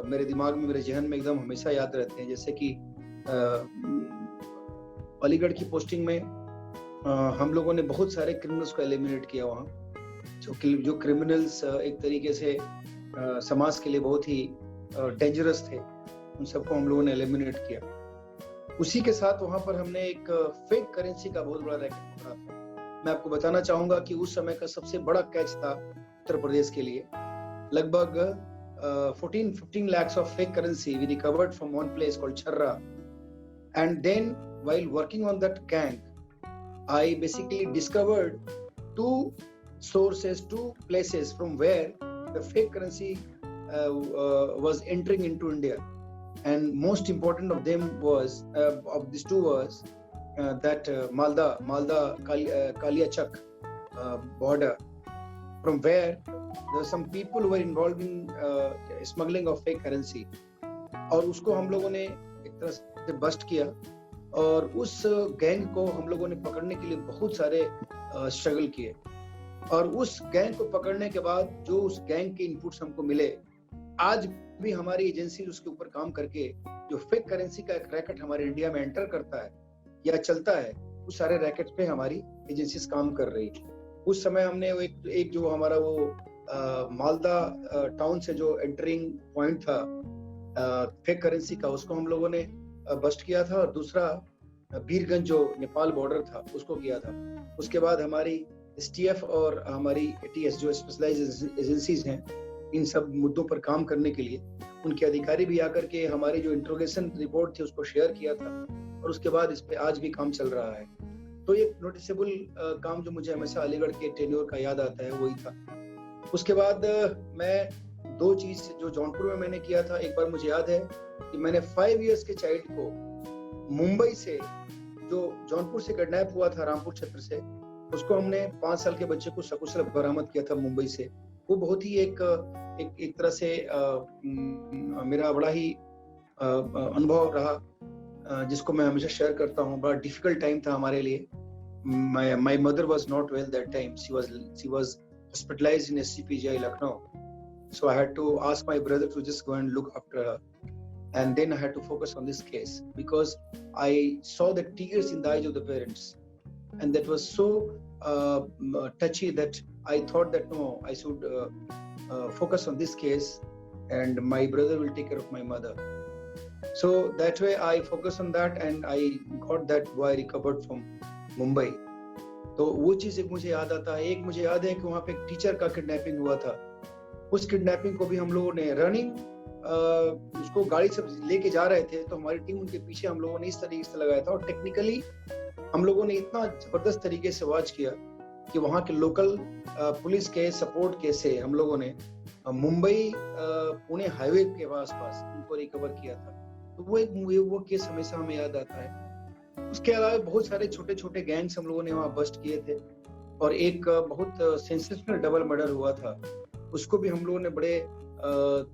मेरे दिमाग में, मेरे जहन में एकदम हमेशा याद रहते हैं। जैसे कि अलीगढ़ की पोस्टिंग में हम लोगों ने बहुत सारे क्रिमिनल्स को एलिमिनेट किया वहाँ, जो क्रिमिनल्स एक तरीके से समाज के लिए बहुत ही डेंजरस थे, उन सबको हम लोगों ने एलिमिनेट किया। उसी के साथ वहाँ पर हमने एक फेक करेंसी का बहुत बड़ा रैकेट पकड़ा था। मैं आपको बताना चाहूंगा कि उस समय का सबसे बड़ा कैच था उत्तर प्रदेश के लिए। लगभग 14-15 lakhs of fake currency we recovered from one place called Charra. And then while working on that gang, I basically discovered two sources, two places from where the fake currency was entering into India. And most important of them was, of these two was that Malda Kaliachak border, from where there were some people who were involved in smuggling of fake currency. और उसको हम लोगों ने एक तरह से bast किया, और उस गैंग को हम लोगों ने पकड़ने के लिए बहुत सारे स्ट्रगल किए। और उस गैंग को पकड़ने के बाद जो उस गैंग के इनपुट्स हमको मिले, आज भी हमारी एजेंसी उसके ऊपर काम करके जो फेक करेंसी का एक रैकेट हमारे इंडिया में एंटर करता है या चलता है, उस सारे रैकेट पे हमारी एजेंसीज काम कर रही है। उस समय हमने एक जो हमारा वो मालदा टाउन से जो एंटरिंग पॉइंट था फेक करेंसी का, उसको हम लोगों ने बस्ट किया था, और दूसरा बीरगंज जो नेपाल बॉर्डर था उसको किया था। उसके बाद हमारी एसटीएफ और हमारी एटीएस जो स्पेशलाइज्ड एजेंसीज हैं, इन सब मुद्दों पर काम करने के लिए उनके अधिकारी भी आकर के हमारी जो इंट्रोगेशन रिपोर्ट थी उसको शेयर किया था, और उसके बाद इस पे आज भी काम चल रहा है। तो एक नोटिसेबल काम जो मुझे हमेशा अलीगढ़ के टेन्योर का याद आता है वही था। उसके बाद मैं दो चीज जो जौनपुर में मैंने किया था, एक बार मुझे याद है कि मैंने 5 years के चाइल्ड को मुंबई से, जो जौनपुर से किडनैप हुआ था रामपुर क्षेत्र से, उसको हमने 5 साल के बच्चे को सकुशल बरामद किया था मुंबई से। वो बहुत ही एक तरह से मेरा बड़ा ही अनुभव रहा, जिसको मैं हमेशा शेयर करता हूँ। बड़ा डिफिकल्ट टाइम था हमारे लिए। My mother was not well that time. She was hospitalized in SCPGI Lucknow. So I had to ask my brother to just go and look after her. And then I had to focus on this case because I saw the tears in the eyes of the parents. And that was so touchy that I thought that no, I should focus on this case and my brother will take care of my mother. So that way I focused on that and I got that boy recovered from Mumbai. तो वो चीज एक मुझे याद आता है। एक मुझे याद है कि वहाँ पे एक टीचर का किडनैपिंग हुआ था। उस किडनैपिंग को भी हम लोगों ने रनिंग, उसको गाड़ी से लेके जा रहे थे, तो हमारी टीम उनके पीछे हम लोगों ने इस तरीके से लगाया था, और टेक्निकली हम लोगों ने इतना जबरदस्त तरीके से वॉच किया कि वहाँ के लोकल पुलिस के सपोर्ट के से हम लोगों ने मुंबई पुणे हाईवे के आसपास उनको रिकवर किया था। तो वो केस हमेशा हमें याद आता है। उसके अलावा बहुत सारे छोटे छोटे गैंग्स हम लोगों ने वहाँ बस्ट किए थे, और एक बहुत सेंसेशनल डबल मर्डर हुआ था, उसको भी हम लोगों ने बड़े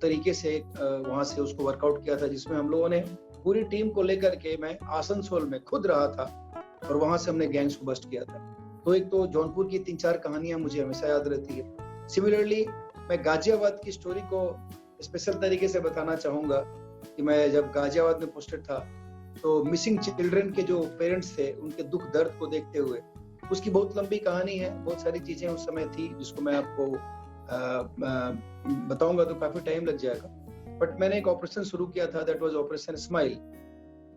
तरीके से वहाँ से उसको वर्कआउट किया था, जिसमें हम लोगों ने पूरी टीम को लेकर के, मैं आसनसोल में खुद रहा था और वहाँ से हमने गैंग्स को बस्ट किया था। तो एक तो जौनपुर की 3-4 कहानियां मुझे हमेशा याद रहती है। सिमिलरली मैं गाजियाबाद की स्टोरी को स्पेशल तरीके से बताना चाहूंगा कि मैं जब गाजियाबाद में पोस्टेड था, तो मिसिंग चिल्ड्रन के जो पेरेंट्स थे, उनके दुख दर्द को देखते हुए, उसकी बहुत लंबी कहानी है, बहुत सारी चीजें उस समय थी जिसको मैं आपको बताऊंगा तो काफी टाइम लग जाएगा। बट मैंने एक ऑपरेशन शुरू किया था, दैट वाज ऑपरेशन स्माइल।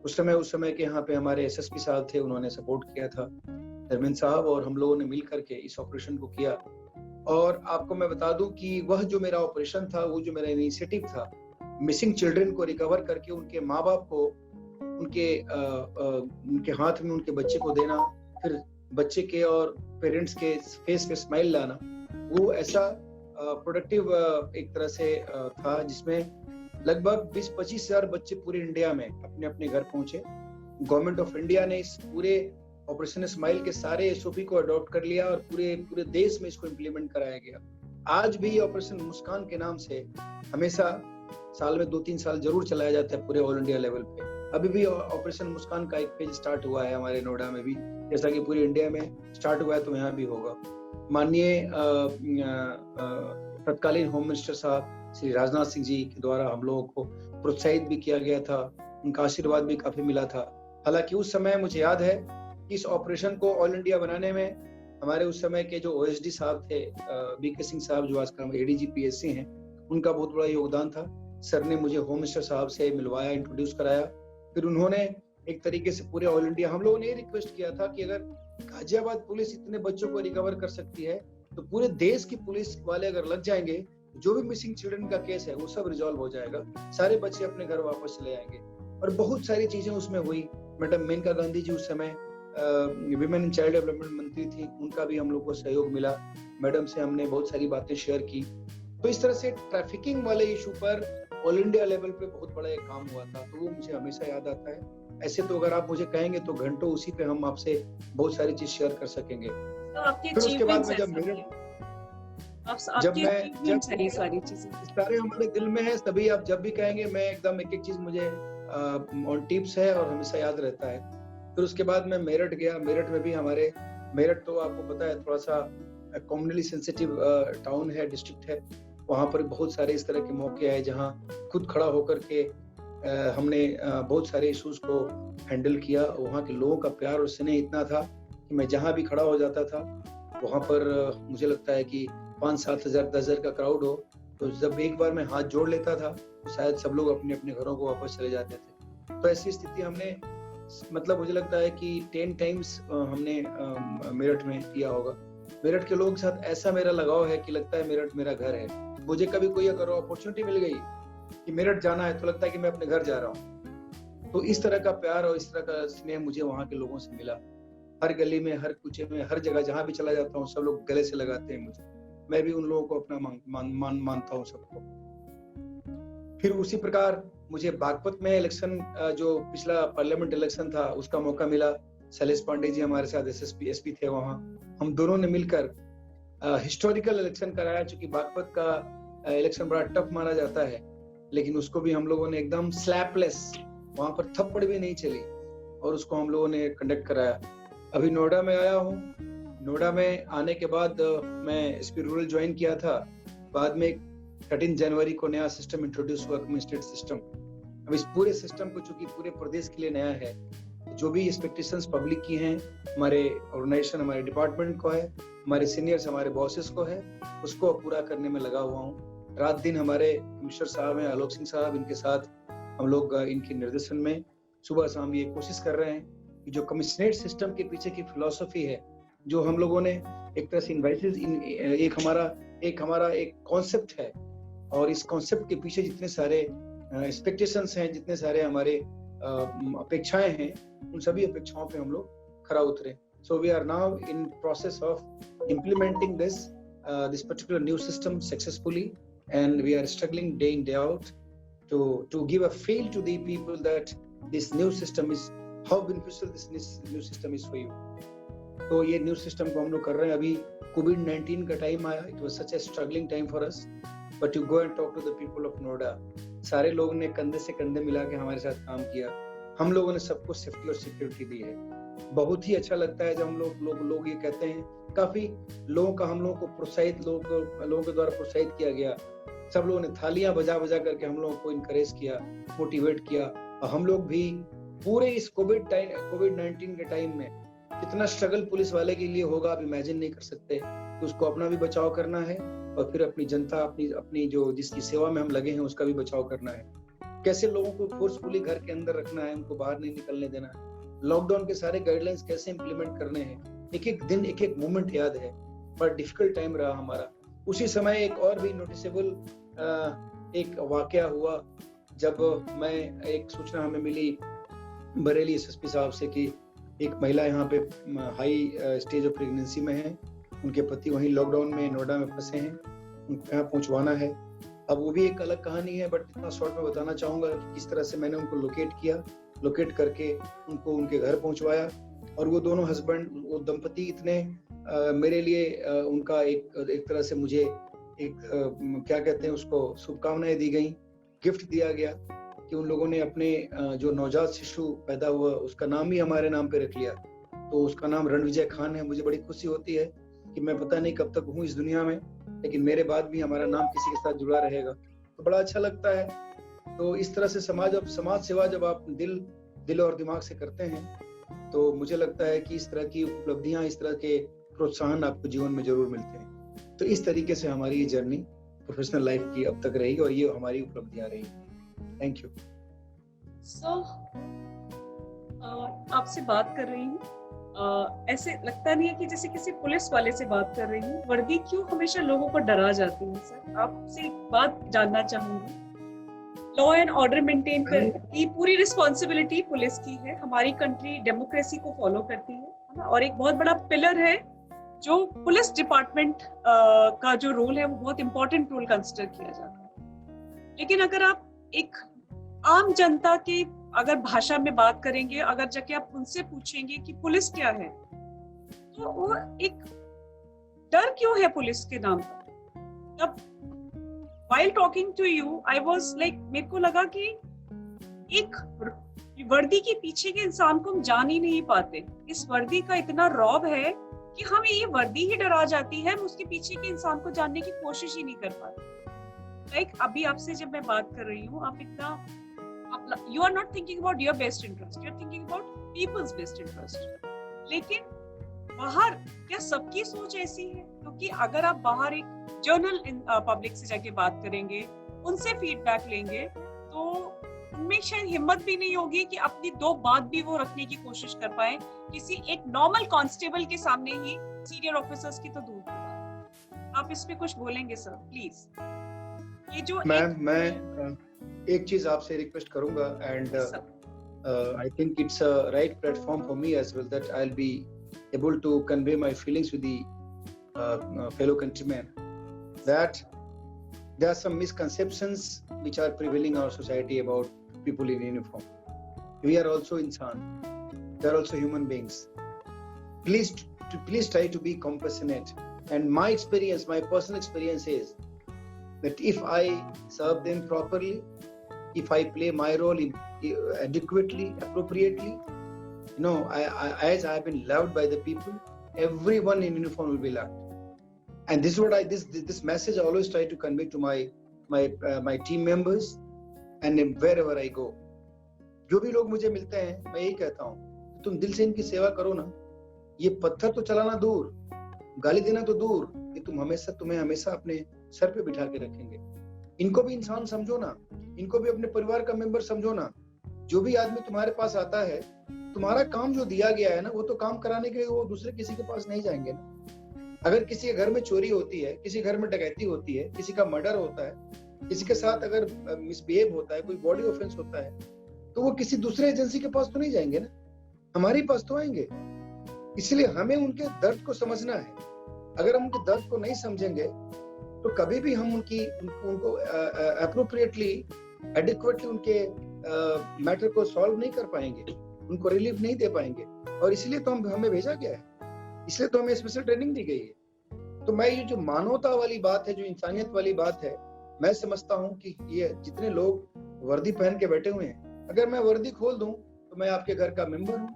उस समय के यहाँ पे हमारे एसएसपी साहब थे, उन्होंने सपोर्ट किया था, धर्मेंद्र साहब, और हम लोगों ने मिल करके इस ऑपरेशन को किया। और आपको मैं बता दूं कि वह जो मेरा ऑपरेशन था, वो जो मेरा इनिशिएटिव था, मिसिंग चिल्ड्रन को रिकवर करके उनके माँ बाप को उनके हाथ में उनके बच्चे को देना, फिर बच्चे के और पेरेंट्स के फेस पे स्माइल लाना, वो ऐसा प्रोडक्टिव एक तरह से था, जिसमें लगभग 20-25 हजार बच्चे पूरे इंडिया में अपने अपने घर पहुंचे। गवर्नमेंट ऑफ इंडिया ने इस पूरे ऑपरेशन स्माइल के सारे एसओपी को अडॉप्ट कर लिया और पूरे देश में इसको इम्प्लीमेंट कराया गया। आज भी ये ऑपरेशन मुस्कान के नाम से हमेशा साल में 2-3 साल जरूर चलाया जाता है पूरे ऑल इंडिया लेवल पे। अभी भी ऑपरेशन मुस्कान का एक फेज स्टार्ट हुआ है हमारे नोएडा में भी, जैसा कि पूरी इंडिया में स्टार्ट हुआ है तो यहाँ भी होगा। माननीय तत्कालीन होम मिनिस्टर साहब श्री राजनाथ सिंह जी के द्वारा हम लोगों को प्रोत्साहित भी किया गया था, उनका आशीर्वाद भी काफी मिला था। हालांकि उस समय मुझे याद है कि इस ऑपरेशन को ऑल इंडिया बनाने में हमारे उस समय के जो ओएसडी साहब थे, बीके सिंह साहब जो आजकल एडीजीपीएससी हैं, उनका बहुत बड़ा योगदान था। सर ने मुझे होम मिनिस्टर साहब से मिलवाया, इंट्रोड्यूस कराया। फिर उन्होंने एक तरीके से पूरे ऑल इंडिया, हम लोगों ने रिक्वेस्ट किया था कि अगर गाजियाबाद पुलिस इतने बच्चों को रिकवर कर सकती है तो पूरे देश की पुलिस वाले अगर लग जाएंगे, जो भी मिसिंग चिल्ड्रन का केस है वो सब रिजॉल्व हो जाएगा, सारे बच्चे अपने घर वापस चले आएंगे। और बहुत सारी चीजें उसमें हुई। मैडम मेनका गांधी जी उस समय विमेन एंड चाइल्ड डेवलपमेंट मंत्री थी, उनका भी हम लोग को सहयोग मिला। मैडम से हमने बहुत सारी बातें शेयर की। तो इस तरह से ट्रैफिकिंग वाले इशू पर ऑल इंडिया लेवल पे बहुत बड़ा एक काम हुआ था, तो वो मुझे हमेशा याद आता है। ऐसे तो अगर आप मुझे कहेंगे तो घंटों उसी पे हम आपसे बहुत सारी चीज शेयर कर सकेंगे। तो फिर उसके बाद में जब सारी चीजें सारे हमारे दिल में है, तभी आप जब भी कहेंगे मैं एकदम एक एक चीज मुझे ऑन टिप्स है और हमेशा याद रहता है। फिर उसके बाद मैं मेरठ गया। मेरठ में भी हमारे, मेरठ तो आपको पता है थोड़ा सा कम्युनली सेंसिटिव टाउन है, डिस्ट्रिक्ट है। वहाँ पर बहुत सारे इस तरह के मौके आए जहाँ खुद खड़ा होकर के हमने बहुत सारे इश्यूज को हैंडल किया। वहाँ के लोगों का प्यार और स्नेह इतना था कि मैं जहाँ भी खड़ा हो जाता था वहाँ पर मुझे लगता है कि 5-7 हजार 10 हजार का क्राउड हो, तो जब एक बार मैं हाथ जोड़ लेता था तो शायद सब लोग अपने अपने घरों को वापस चले जाते थे। तो ऐसी स्थिति हमने, मतलब मुझे लगता है कि 10 टाइम्स हमने मेरठ में किया होगा। मेरठ के लोगों के साथ ऐसा मेरा लगाव है कि लगता है मेरठ मेरा घर है। मुझे कभी कोई अगर अपॉर्चुनिटी मिल गई कि मेरठ जाना है तो लगता है कि मैं अपने घर जा रहा हूँ। तो इस तरह का प्यार और इस तरह का स्नेह मुझे वहाँ के लोगों से मिला। हर गली में, हर कुचे में, हर जगह जहाँ भी चला जाता हूँ सब लोग गले से लगाते हैं मुझे। मैं भी उन लोगों को अपना मानता हूँ सबको। फिर उसी प्रकार मुझे बागपत में इलेक्शन, जो पिछला पार्लियामेंट इलेक्शन था, उसका मौका मिला। शैलेश पांडे जी हमारे साथ एसपी थे वहाँ। हम दोनों ने मिलकर हिस्टोरिकल इलेक्शन कराया। चूंकि बागपत का इलेक्शन बड़ा टफ माना जाता है, लेकिन उसको भी हम लोगों ने एकदम स्लैपलेस, वहां पर थप्पड़ भी नहीं चली, और उसको हम लोगों ने कंडक्ट कराया। अभी नोएडा में आया हूँ। नोएडा में आने के बाद मैं एसपी रूरल ज्वाइन किया था। बाद में 13 जनवरी को नया सिस्टम इंट्रोड्यूस हुआ, कम्युनिस्टेड सिस्टम। अब इस पूरे सिस्टम को चूंकि पूरे प्रदेश के लिए नया है, जो भी एक्सपेक्टेशंस पब्लिक की हैं, हमारे ऑर्गेनाइजेशन, हमारे डिपार्टमेंट को है, हमारे सीनियर्स, हमारे बॉसेस को है, उसको पूरा करने में लगा हुआ हूँ। रात दिन हमारे कमिश्नर साहब हैं आलोक सिंह साहब, इनके साथ हम लोग इनके निर्देशन में सुबह शाम ये कोशिश कर रहे हैं कि जो कमिश्नरेट सिस्टम के पीछे की फिलॉसफी है, जो हम लोगों ने एक तरह से एक हमारा एक कॉन्सेप्ट है, और इस कॉन्सेप्ट के पीछे जितने सारे एक्सपेक्टेशंस हैं, जितने सारे हमारे अपेक्षाएं हैं, उन सभी अपेक्षाओं पे हम लोग खरा उतरे। So we are now in process of implementing this particular new system successfully, and we are struggling day in day out to give a feel to the people that this new system is, how beneficial this new system is for you. तो ये new system को हम लोग कर रहे हैं। अभी कोविड-19 का टाइम आया, it was such a struggling time for us, but you go and talk to the people of Noida. सारे लोगों ने कंधे से कंधे मिला के हमारे साथ काम किया। हम लोगों ने सबको सेफ्टी और सिक्योरिटी दी है। बहुत ही अच्छा लगता है जब हम लोग ये कहते हैं। काफी लोगों का हम लोगों को प्रोत्साहित, लोगों के द्वारा प्रोत्साहित किया गया। सब लोगों ने थालियां बजा बजा करके हम लोगों को इनकरेज किया, मोटिवेट किया। और हम लोग भी पूरे इस कोविड-19 के टाइम में कितना स्ट्रगल पुलिस वाले के लिए होगा, आप इमेजिन नहीं कर सकते। तो उसको अपना भी बचाव करना है, और फिर अपनी जनता, अपनी जो जिसकी सेवा में हम लगे हैं, उसका भी बचाव करना है। कैसे लोगों को फोर्सफुली घर के अंदर रखना है, उनको बाहर नहीं निकलने देना है। लॉकडाउन के सारे गाइडलाइंस कैसे इंप्लीमेंट करने हैं, एक एक दिन, एक एक मोमेंट याद है। बड़ा डिफिकल्ट टाइम रहा हमारा। उसी समय एक और भी नोटिसेबल एक वाकया हुआ, जब मैं एक सूचना हमें मिली बरेली एसएसपी साहब से कि एक महिला यहाँ पे हाई स्टेज ऑफ प्रेगनेंसी में है, उनके पति वहीं लॉकडाउन में नोएडा में फंसे हैं, उनको यहाँ पहुँचवाना है। अब वो भी एक अलग कहानी है, बट इतना शॉर्ट में बताना चाहूंगा कि किस तरह से मैंने उनको लोकेट करके उनको उनके घर पहुंचवाया। और वो दोनों वो दंपति इतने मेरे लिए उनका एक तरह से मुझे एक क्या कहते हैं उसको, शुभकामनाएं दी गई, गिफ्ट दिया गया कि उन लोगों ने अपने जो नवजात शिशु पैदा हुआ उसका नाम ही हमारे नाम पे रख लिया, तो उसका नाम रणविजय खान है। मुझे बड़ी खुशी होती है कि मैं पता नहीं कब तक हूँ इस दुनिया में, लेकिन मेरे बाद भी हमारा नाम किसी के साथ जुड़ा रहेगा, तो बड़ा अच्छा लगता है। तो इस तरह से समाज सेवा जब आप दिल और दिमाग से करते हैं, तो मुझे लगता है कि इस तरह की उपलब्धियां, इस तरह के प्रोत्साहन आपको जीवन में जरूर मिलते हैं। तो इस तरीके से हमारी ये जर्नी प्रोफेशनल लाइफ की अब तक रही और ये हमारी उपलब्धियां रही। Thank you. आपसे बात कर रही हूँ, ऐसे लगता नहीं है कि जैसे किसी पुलिस वाले से बात कर रही हूँ। वर्दी क्यों हमेशा लोगों को डरा जाती है सर? आपसे एक बात जानना चाहूंगी। लॉ एंड ऑर्डर मेंटेन करने की पूरी रिस्पॉन्सिबिलिटी पुलिस की है। हमारी कंट्री डेमोक्रेसी को फॉलो करती है ना, और एक बहुत बड़ा पिलर है जो पुलिस डिपार्टमेंट का जो रोल है वो बहुत इंपॉर्टेंट रोल कंसिडर किया जाता है। लेकिन अगर आप एक आम जनता के अगर भाषा में बात करेंगे, अगर जाके आप उनसे पूछेंगे कि पुलिस क्या है, तो वो एक डर क्यों है पुलिस के नाम पर। तब while talking to you, I was like, मेरे को लगा कि एक वर्दी के पीछे के इंसान को हम जान ही नहीं पाते। इस वर्दी का इतना रौब है कि हमें ये वर्दी ही डरा जाती है, हम उसके पीछे के इंसान को जानने की कोशिश ही नहीं कर पाते। लाइक अभी आपसे जब मैं बात कर रही हूँ, you are not thinking about your best interest, you are thinking about people's best interest। लेकिन बाहर क्या सबकी सोच ऐसी है? क्योंकि अगर आप बाहर एक जर्नल पब्लिक से जाके बात करेंगे, उनसे फीडबैक लेंगे, तो उनमें शायद हिम्मत भी नहीं होगी कि अपनी दो बात भी वो रखने की कोशिश कर पाए किसी एक नॉर्मल कांस्टेबल के सामने ही, सीनियर ऑफिसर्स की तो दूर की बात। आप इस पे कुछ बोलेंगे सर प्लीज? ये जो मैं एक चीज आपसे रिक्वेस्ट करूंगा, and I think it's a right platform for me as well that I will be able to convey my feelings with the fellow countrymen, that there are some misconceptions which are prevailing in our society about people in uniform. We are also insan, they are also human beings. Please try to be compassionate, and my personal experience is that if I serve them properly, if I play my role adequately, appropriately, as I have been loved by the people, everyone in uniform will be loved. And this is what this message I always try to convey to my team members and wherever I go. जो भी लोग मुझे मिलते हैं, मैं यही कहता हूँ, तुम दिल से इनकी सेवा करो ना। ये पत्थर तो चलाना दूर, गाली देना तो दूर, ये तुम्हें हमेशा अपने सर पे बिठा के रखेंगे। इनको भी इंसान समझो ना, इनको भी अपने परिवार का मेंबर समझो ना। जो भी आदमी तुम्हारे पास आता है, तुम्हारा काम जो दिया गया है ना, वो तो काम कराने के लिए वो दूसरे किसी के पास नहीं जाएंगे ना। अगर किसी के घर में चोरी होती है, किसी घर में डकैती होती है, किसी का मर्डर होता है, किसी के साथ अगर मिसबिहेव होता है, कोई बॉडी ऑफेंस होता है, तो वो किसी दूसरे एजेंसी के पास तो नहीं जाएंगे ना, हमारे पास तो आएंगे। इसलिए हमें उनके दर्द को समझना है। अगर हम उनके दर्द को नहीं समझेंगे, तो कभी भी हम उनको अप्रोप्रिएटली, एडिक्वेटली उनके मैटर को सॉल्व नहीं कर पाएंगे, उनको रिलीफ नहीं दे पाएंगे। और इसलिए तो हमें भेजा गया है, इसलिए तो हमें स्पेशल ट्रेनिंग दी गई है। तो मैं ये जो मानवता वाली बात है, जो इंसानियत वाली बात है, मैं समझता हूँ कि ये जितने लोग वर्दी पहन के बैठे हुए हैं, अगर मैं वर्दी खोल दूं तो मैं आपके घर का मेंबर हूँ,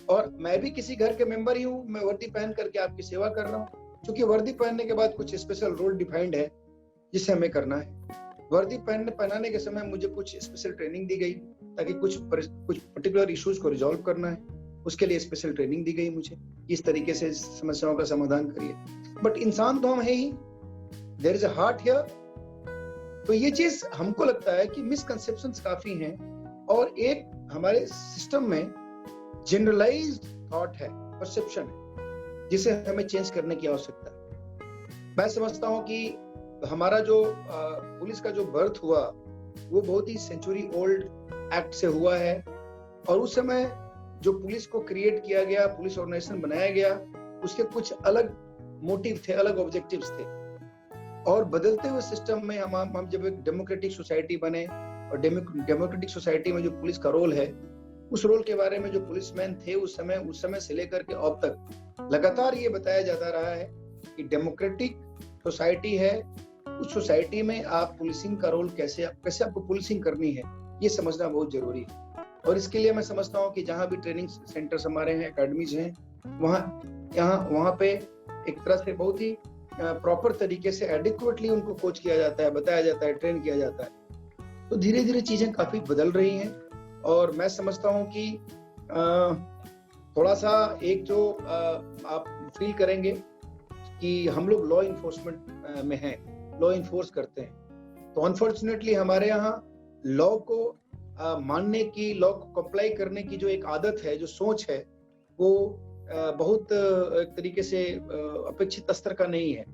और मैं भी किसी घर के मेंबर ही हूँ। मैं वर्दी पहन करके आपकी सेवा कर रहा हूँ, क्योंकि वर्दी पहनने के बाद कुछ स्पेशल रोल डिफाइंड है जिसे हमें करना है। वर्दी पहनाने के समय मुझे कुछ स्पेशल ट्रेनिंग दी गई, ताकि कुछ पर्टिकुलर इश्यूज को रिजॉल्व करना है, उसके लिए स्पेशल ट्रेनिंग दी गई मुझे। इस तरीके से समस्याओं का समाधान करिए। बट इंसान तो हम है ही, there is a heart here. तो ये चीज हमको लगता है कि मिसकंसेप्शंस काफी हैं, और एक हमारे सिस्टम में जनरलाइज्ड थॉट है, परसेप्शन है, जिसे हमें चेंज करने की आवश्यकता है। मैं समझता हूँ कि हमारा जो पुलिस का जो बर्थ हुआ, वो बहुत ही सेंचुरी ओल्ड एक्ट से हुआ है, और उस समय जो पुलिस को क्रिएट किया गया, पुलिस ऑर्गेनाइजेशन बनाया गया, उसके कुछ अलग मोटिव थे, अलग ऑब्जेक्टिव्स थे। और बदलते हुए सिस्टम में हम जब एक डेमोक्रेटिक सोसाइटी बने, और डेमोक्रेटिक सोसाइटी में जो पुलिस का रोल है, उस रोल के बारे में जो पुलिसमैन थे उस समय से लेकर के अब तक लगातार ये बताया जाता रहा है कि डेमोक्रेटिक सोसाइटी है, उस सोसाइटी में आप पुलिसिंग का रोल कैसे आपको पुलिसिंग करनी है, ये समझना बहुत जरूरी है। और इसके लिए मैं समझता हूँ कि जहाँ भी ट्रेनिंग सेंटर्स हमारे हैं, एकेडमीज हैं, वहाँ पे एक तरह से बहुत ही प्रॉपर तरीके से एडिक्वेटली उनको कोच किया जाता है, बताया जाता है, ट्रेन किया जाता है। तो धीरे धीरे चीजें काफी बदल रही हैं और मैं समझता हूँ कि थोड़ा सा एक जो आप फील करेंगे कि हम लोग लॉ इन्फोर्समेंट में हैं, लॉ इन्फोर्स करते हैं, तो अनफॉर्चुनेटली हमारे यहाँ लॉ को मानने की, लॉ को कंप्लाई करने की जो एक आदत है, जो सोच है, वो बहुत एक तरीके से अपेक्षित स्तर का नहीं है।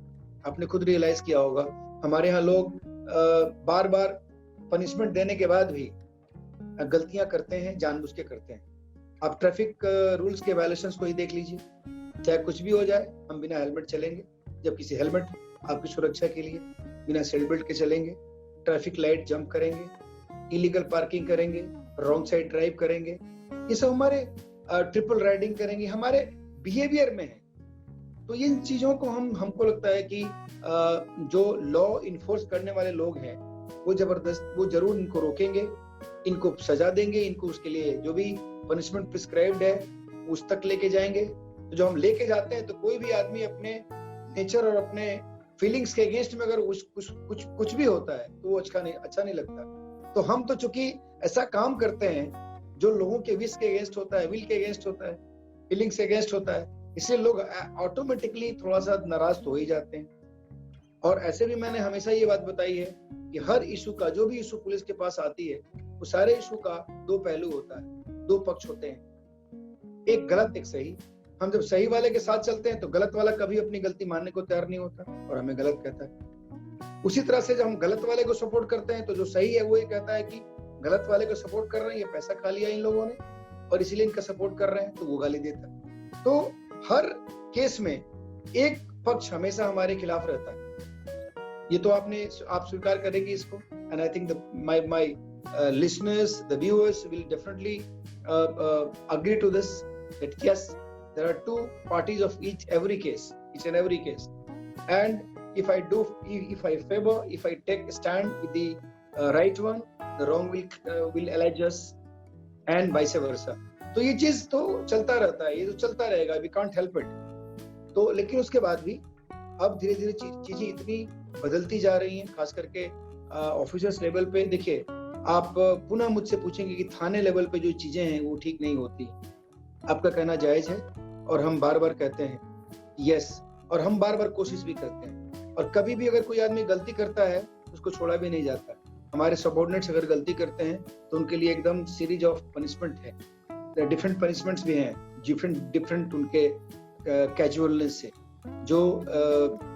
आपने खुद रियलाइज किया होगा, हमारे यहाँ लोग बार बार पनिशमेंट देने के बाद भी गलतियां करते हैं, जानबूझ के करते हैं। आप ट्रैफिक रूल्स के वायलेशंस को ही देख लीजिए, चाहे कुछ भी हो जाए, हम बिना हेलमेट चलेंगे, जब किसी हेलमेट आपकी सुरक्षा के लिए, बिना सीट बेल्ट के चलेंगे, ट्रैफिक लाइट जंप करेंगे, इलीगल पार्किंग करेंगे, रॉन्ग साइड ड्राइव करेंगे, ये सब हमारे ट्रिपल राइडिंग करेंगे, हमारे बिहेवियर में है। तो इन चीजों को हमको लगता है कि जो लॉ इन्फोर्स करने वाले लोग हैं वो जरूर इनको रोकेंगे, इनको सजा देंगे, इनको उसके लिए जो भी पनिशमेंट प्रिस्क्राइब्ड है उस तक लेके जाएंगे। तो जो हम लेके जाते हैं, तो कोई भी आदमी अपने नेचर और अपने फीलिंग्स के अगेंस्ट में अगर कुछ भी होता है तो वो अच्छा नहीं लगता। तो हम तो चूंकि ऐसा काम करते हैं जो लोगों के विश के अगेंस्ट होता है, विल के अगेंस्ट होता है, फीलिंग्स के अगेंस्ट होता है, इसलिए लोग ऑटोमेटिकली थोड़ा सा नाराज तो हो ही जाते हैं। और ऐसे भी मैंने हमेशा ये बात बताई है कि हर इशू का, जो भी इशू पुलिस के पास आती है, वो सारे इशू का दो पहलू होता है, दो पक्ष होते हैं, एक गलत एक सही। हम जब सही वाले के साथ चलते हैं तो गलत वाला कभी अपनी गलती मानने को तैयार नहीं होता और हमें गलत कहता है। उसी तरह से जब हम गलत वाले को सपोर्ट करते हैं तो जो सही है वो ये कहता है कि गलत वाले को सपोर्ट कर रहे हैं, ये पैसा खा लिया इन लोगों ने और इसीलिए इनका सपोर्ट कर रहे हैं, तो वो गाली देता है। तो हर केस में एक पक्ष हमेशा हमारे खिलाफ रहता है। ये तो आप स्वीकार करेंगे इसको, and I think my listeners, the viewers will definitely agree to this, that yes, there are two parties of each and every case, and if I favor, if I take a stand with the right one, the wrong will allege us and vice versa. तो ये चीज तो चलता रहता है, ये तो चलता रहेगा, we can't help it. तो लेकिन उसके बाद भी अब धीरे धीरे चीजें इतनी बदलती जा रही हैं, खास करके ऑफिसर्स लेवल पे। देखिए, आप पुनः मुझसे पूछेंगे कि थाने लेवल पे जो चीजें हैं वो ठीक नहीं होती। आपका कहना जायज है और हम बार बार कहते हैं यस, और हम बार बार कोशिश भी करते हैं। और कभी भी अगर कोई आदमी गलती करता है उसको छोड़ा भी नहीं जाता। हमारे सबऑर्डिनेट्स अगर गलती करते हैं तो उनके लिए एकदम सीरीज ऑफ पनिशमेंट है, डिफरेंट पनिशमेंट्स भी हैं, डिफरेंट उनके कैजुअलनेस से। जो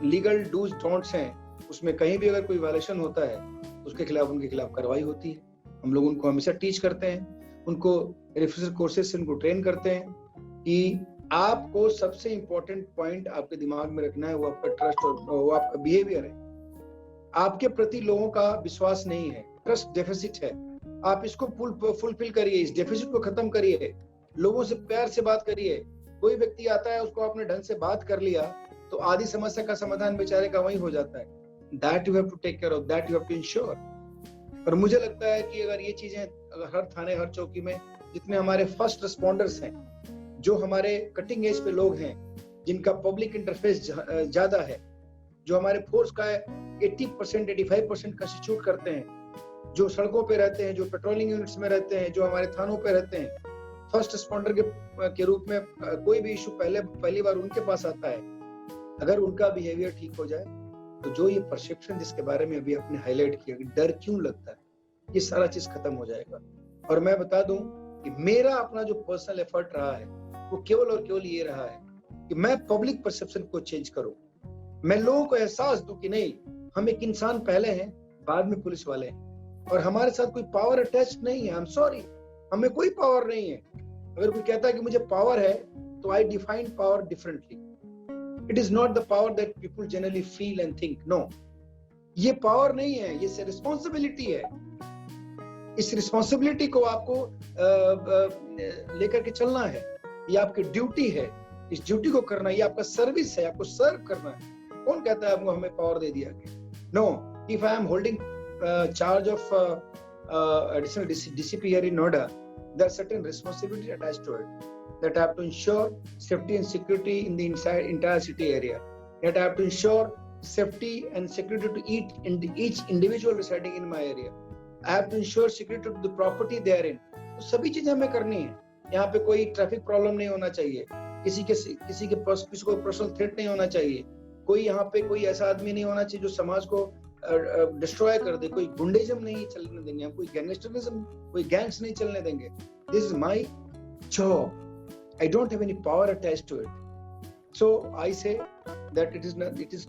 लीगल डूज डोंट्स हैं उसमें कहीं भी अगर कोई वायलेशन होता है उसके खिलाफ उनके खिलाफ कार्रवाई होती है। हम लोग उनको हमेशा टीच करते हैं, उनको रिफ्रेशर कोर्सेज से उनको ट्रेन करते हैं कि आपको सबसे इंपॉर्टेंट पॉइंट आपके दिमाग में रखना है, वो आपका ट्रस्ट और वो आपका बिहेवियर है। आपके प्रति लोगों का विश्वास नहीं है, ट्रस्ट डेफिसिट है। आप इसको फुलफिल करिए, इस डेफिसिट को खत्म करिए, लोगों से प्यार से बात करिए। कोई व्यक्ति आता है, उसको आपने ढंग से बात कर लिया तो आधी समस्या का समाधान बेचारे का वही हो जाता है। That you have to take care of, that you have to ensure. और मुझे लगता है कि अगर ये चीजें हर थाने, हर चौकी में जितने हमारे फर्स्ट रिस्पॉन्डर्स हैं, जो हमारे कटिंग एज पे लोग हैं, जिनका पब्लिक इंटरफेस ज्यादा है, जो हमारे फोर्स का 80% 85% कंस्टिट्यूट करते हैं, जो सड़कों पे रहते हैं, जो पेट्रोलिंग यूनिट्स में रहते हैं, जो हमारे थानों पे रहते हैं, फर्स्ट रिस्पॉन्डर के रूप में कोई भी इशू पहली बार उनके पास आता है। अगर उनका बिहेवियर ठीक हो जाए तो जो ये परसेप्शन जिसके बारे में अभी आपने हाईलाइट किया कि डर क्यों लगता है, ये सारा चीज खत्म हो जाएगा। और मैं बता दूं कि मेरा अपना जो पर्सनल एफर्ट रहा है वो केवल और केवल ये रहा है कि मैं पब्लिक परसेप्शन को चेंज करूं। मैं लोगों को एहसास दूं कि नहीं, हम एक इंसान पहले हैं, बाद में पुलिस वाले हैं, और हमारे साथ कोई पावर अटैच नहीं है। आई एम सॉरी, हमें कोई पावर नहीं है। अगर कोई कहता है कि मुझे पावर है तो I define power differently. It is not the power that people generally feel and think. No, ये पावर नहीं है, ये रिस्पॉन्सिबिलिटी है। इस रिस्पॉन्सिबिलिटी को आपको लेकर के चलना है, ये आपकी ड्यूटी है। इस ड्यूटी को करना, ये आपका सर्विस है, आपको सर्व करना है। कौन कहता है आपको हमें पावर दे दिया गया? No, if I am holding charge of additional DCP here in Noida, there are certain responsibilities attached to it that have to ensure safety and security in the entire city area. That have to ensure safety and security to each individual residing in my area. I have to ensure security to the property therein. तो सभी चीजें हमें करनी है. यहाँ पे कोई traffic problem नहीं होना चाहिए, किसी को पर्सनल थ्रेट नहीं होना चाहिए, कोई यहाँ पे कोई ऐसा आदमी नहीं होना चाहिए जो समाज को डिस्ट्रॉय कर दे, कोई गुंडेइज्म नहीं चलने देंगे हम, कोई गैंगस्टरिज्म, कोई गैंग्स नहीं चलने देंगे. This is my job. I don't have any power attached to it. So I say that it is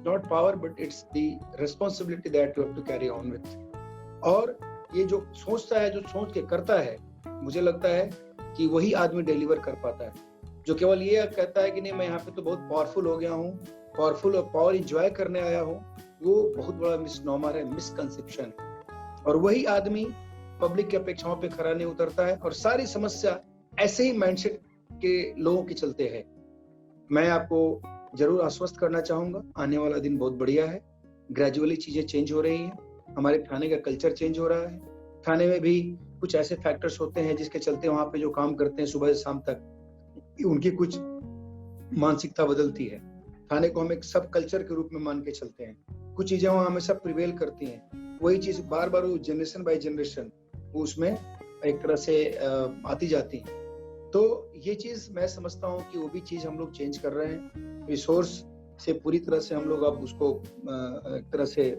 not power, but it's the responsibility that you have to carry on with. और ये जो सोचता है, जो सोच के करता है, मुझे लगता है कि वही आदमी डिलीवर कर पाता है. जो केवल ये कहता है कि नहीं मैं यहाँ पे तो बहुत पावरफुल हो गया हूँ, पावरफुल और पावर इंजॉय करने आया हूँ, वो बहुत बड़ा मिसनोमर है, मिसकंसेप्शन है. और वही आदमी पब्लिक की अपेक्षाओं पे खरा नहीं उतरता है और सारी समस्या ऐसे ही माइंडसेट के लोगों के चलते हैं. मैं आपको जरूर आश्वस्त करना चाहूंगा, आने वाला दिन बहुत बढ़िया है. ग्रेजुअली चीजें चेंज हो रही हैं, हमारे थाने का कल्चर चेंज हो रहा है. थाने में भी कुछ ऐसे फैक्टर्स होते हैं जिसके चलते वहां पे जो काम करते हैं सुबह से शाम तक, उनकी कुछ मानसिकता बदलती है. थाने को हम एक सब कल्चर के रूप में मान के चलते हैं. कुछ चीजें वहां हमेशा प्रिवेल करती हैं, वही चीज बार बार जनरेशन बाय जनरेशन उसमें एक तरह से आती जाती है. तो ये चीज मैं समझता हूँ कि वो भी चीज हम लोग चेंज कर रहे हैं. रिसोर्स से पूरी तरह से हम लोग अब उसको एक तरह से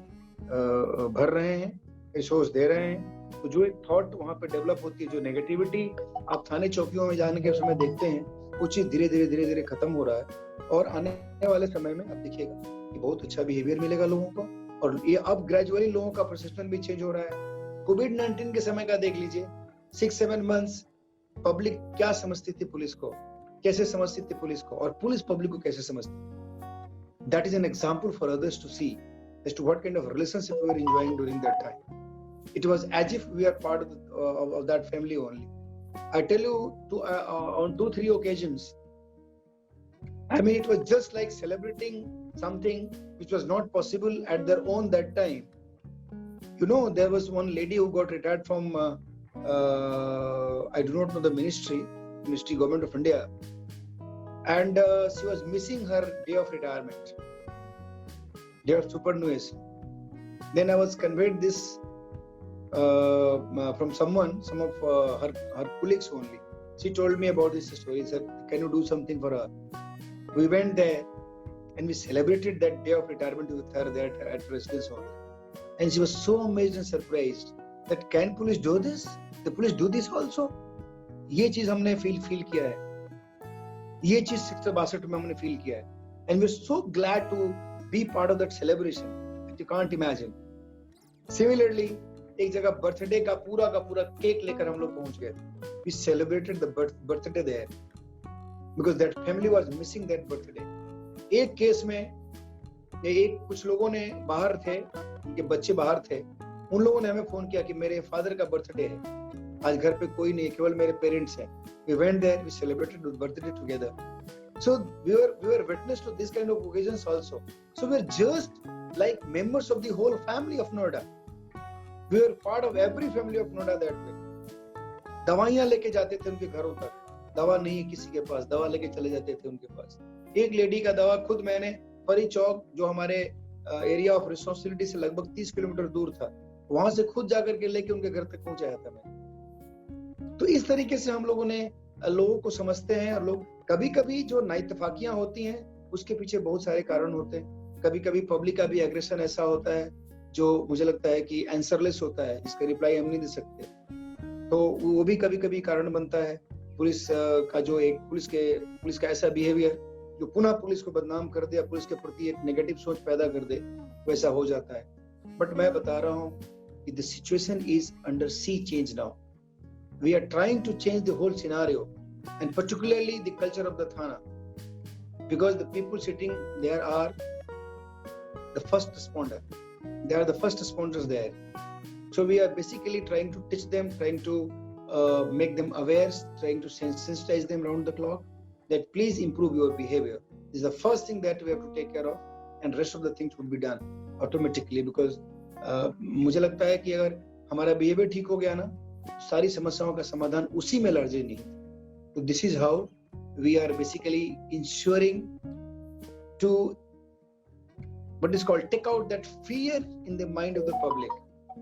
भर रहे हैं, रिसोर्स दे रहे हैं. तो जो एक थॉट वहाँ पे डेवलप होती है, जो नेगेटिविटी आप थाने चौकियों में जाने के समय देखते हैं, वो चीज धीरे धीरे खत्म हो रहा है. और आने वाले समय में अब दिखेगा कि बहुत अच्छा बिहेवियर मिलेगा लोगों को. और ये अब ग्रेजुअली लोगों का परसेप्शन भी चेंज हो रहा है. कोविड-19 के समय का देख लीजिए, 6-7 मंथ्स पब्लिक क्या समझती थी पुलिस को, कैसे समझती थी पुलिस को, और पुलिस पब्लिक को कैसे समझती. That is an example for others to see as to what kind of relationship we were enjoying during that time. It was as if we are part of that family only. I tell you, on 2-3 occasions, I mean, it was just like celebrating something which was not possible at their own that time. You know, there was one lady who got retired from I do not know the ministry government of India, and she was missing her day of retirement, day of superannuation. Then I was conveyed this from some of her colleagues only. She told me about this story. She said, can you do something for her? We went there and we celebrated that day of retirement with her there at residence hall. And she was so amazed and surprised that can police do this? The police do this also? ये चीज हमने feel किया है, ये चीज 62 में हमने feel किया है. And we're so glad to be part of that celebration that you can't imagine. Similarly, एक जगह बर्थडे का पूरा केक लेकर हम लोग पहुंच गए. We celebrated the birthday there because that family was missing that birthday. एक केस में कुछ लोगों ने बाहर थे, उनके बच्चे बाहर थे, उन लोगों ने हमें फोन किया कि मेरे फादर का बर्थडे है, आज घर पे कोई नहीं, केवल मेरे पेरेंट्स हैं. We went there, we celebrated the birthday together. So we were witness to this kind of occasions also. So we're just like members of the whole family of Noida. We were part of every family of Noida that way. दवाइयाँ लेके जाते थे उनके घरों तक, दवा नहीं किसी के पास, दवा लेके चले जाते थे उनके पास. एक लेडी का दवा खुद मैंने परी चौक, जो हमारे एरिया ऑफ रिस्पॉन्सिबिलिटी से लगभग 30 किलोमीटर दूर था, वहां से खुद जाकर के लेके उनके घर तक पहुंचाया था मैं. तो इस तरीके से हम लोगों ने लोगों को समझते हैं. और लोग कभी कभी जो नाइतफाकियां होती हैं उसके पीछे बहुत सारे कारण होते हैं. कभी कभी पब्लिक का भी एग्रेशन ऐसा होता है जो मुझे लगता है कि आंसरलेस होता है, जिसका रिप्लाई हम नहीं दे सकते, तो वो भी कभी कभी कारण बनता है. पुलिस का जो एक पुलिस का ऐसा बिहेवियर जो पुनः पुलिस को बदनाम कर दे या पुलिस के प्रति एक नेगेटिव सोच पैदा कर दे, वैसा हो जाता है. बट मैं बता रहा हूँ कि the situation is under sea change now. We are trying to change the whole scenario, and particularly the culture of the Thana, because the people sitting there are the first responder. They are the first responders there. So we are basically trying to teach them, trying to make them aware, trying to sensitize them around the clock that please improve your behavior. This is the first thing that we have to take care of, and rest of the things would be done automatically, because मुझे लगता है कि अगर हमारा behaviour ठीक हो गया ना, सारी समस्याओं का समाधान उसी में लर्जे नहीं। तो this is how we are basically ensuring to what is called take out that fear in the mind of the public,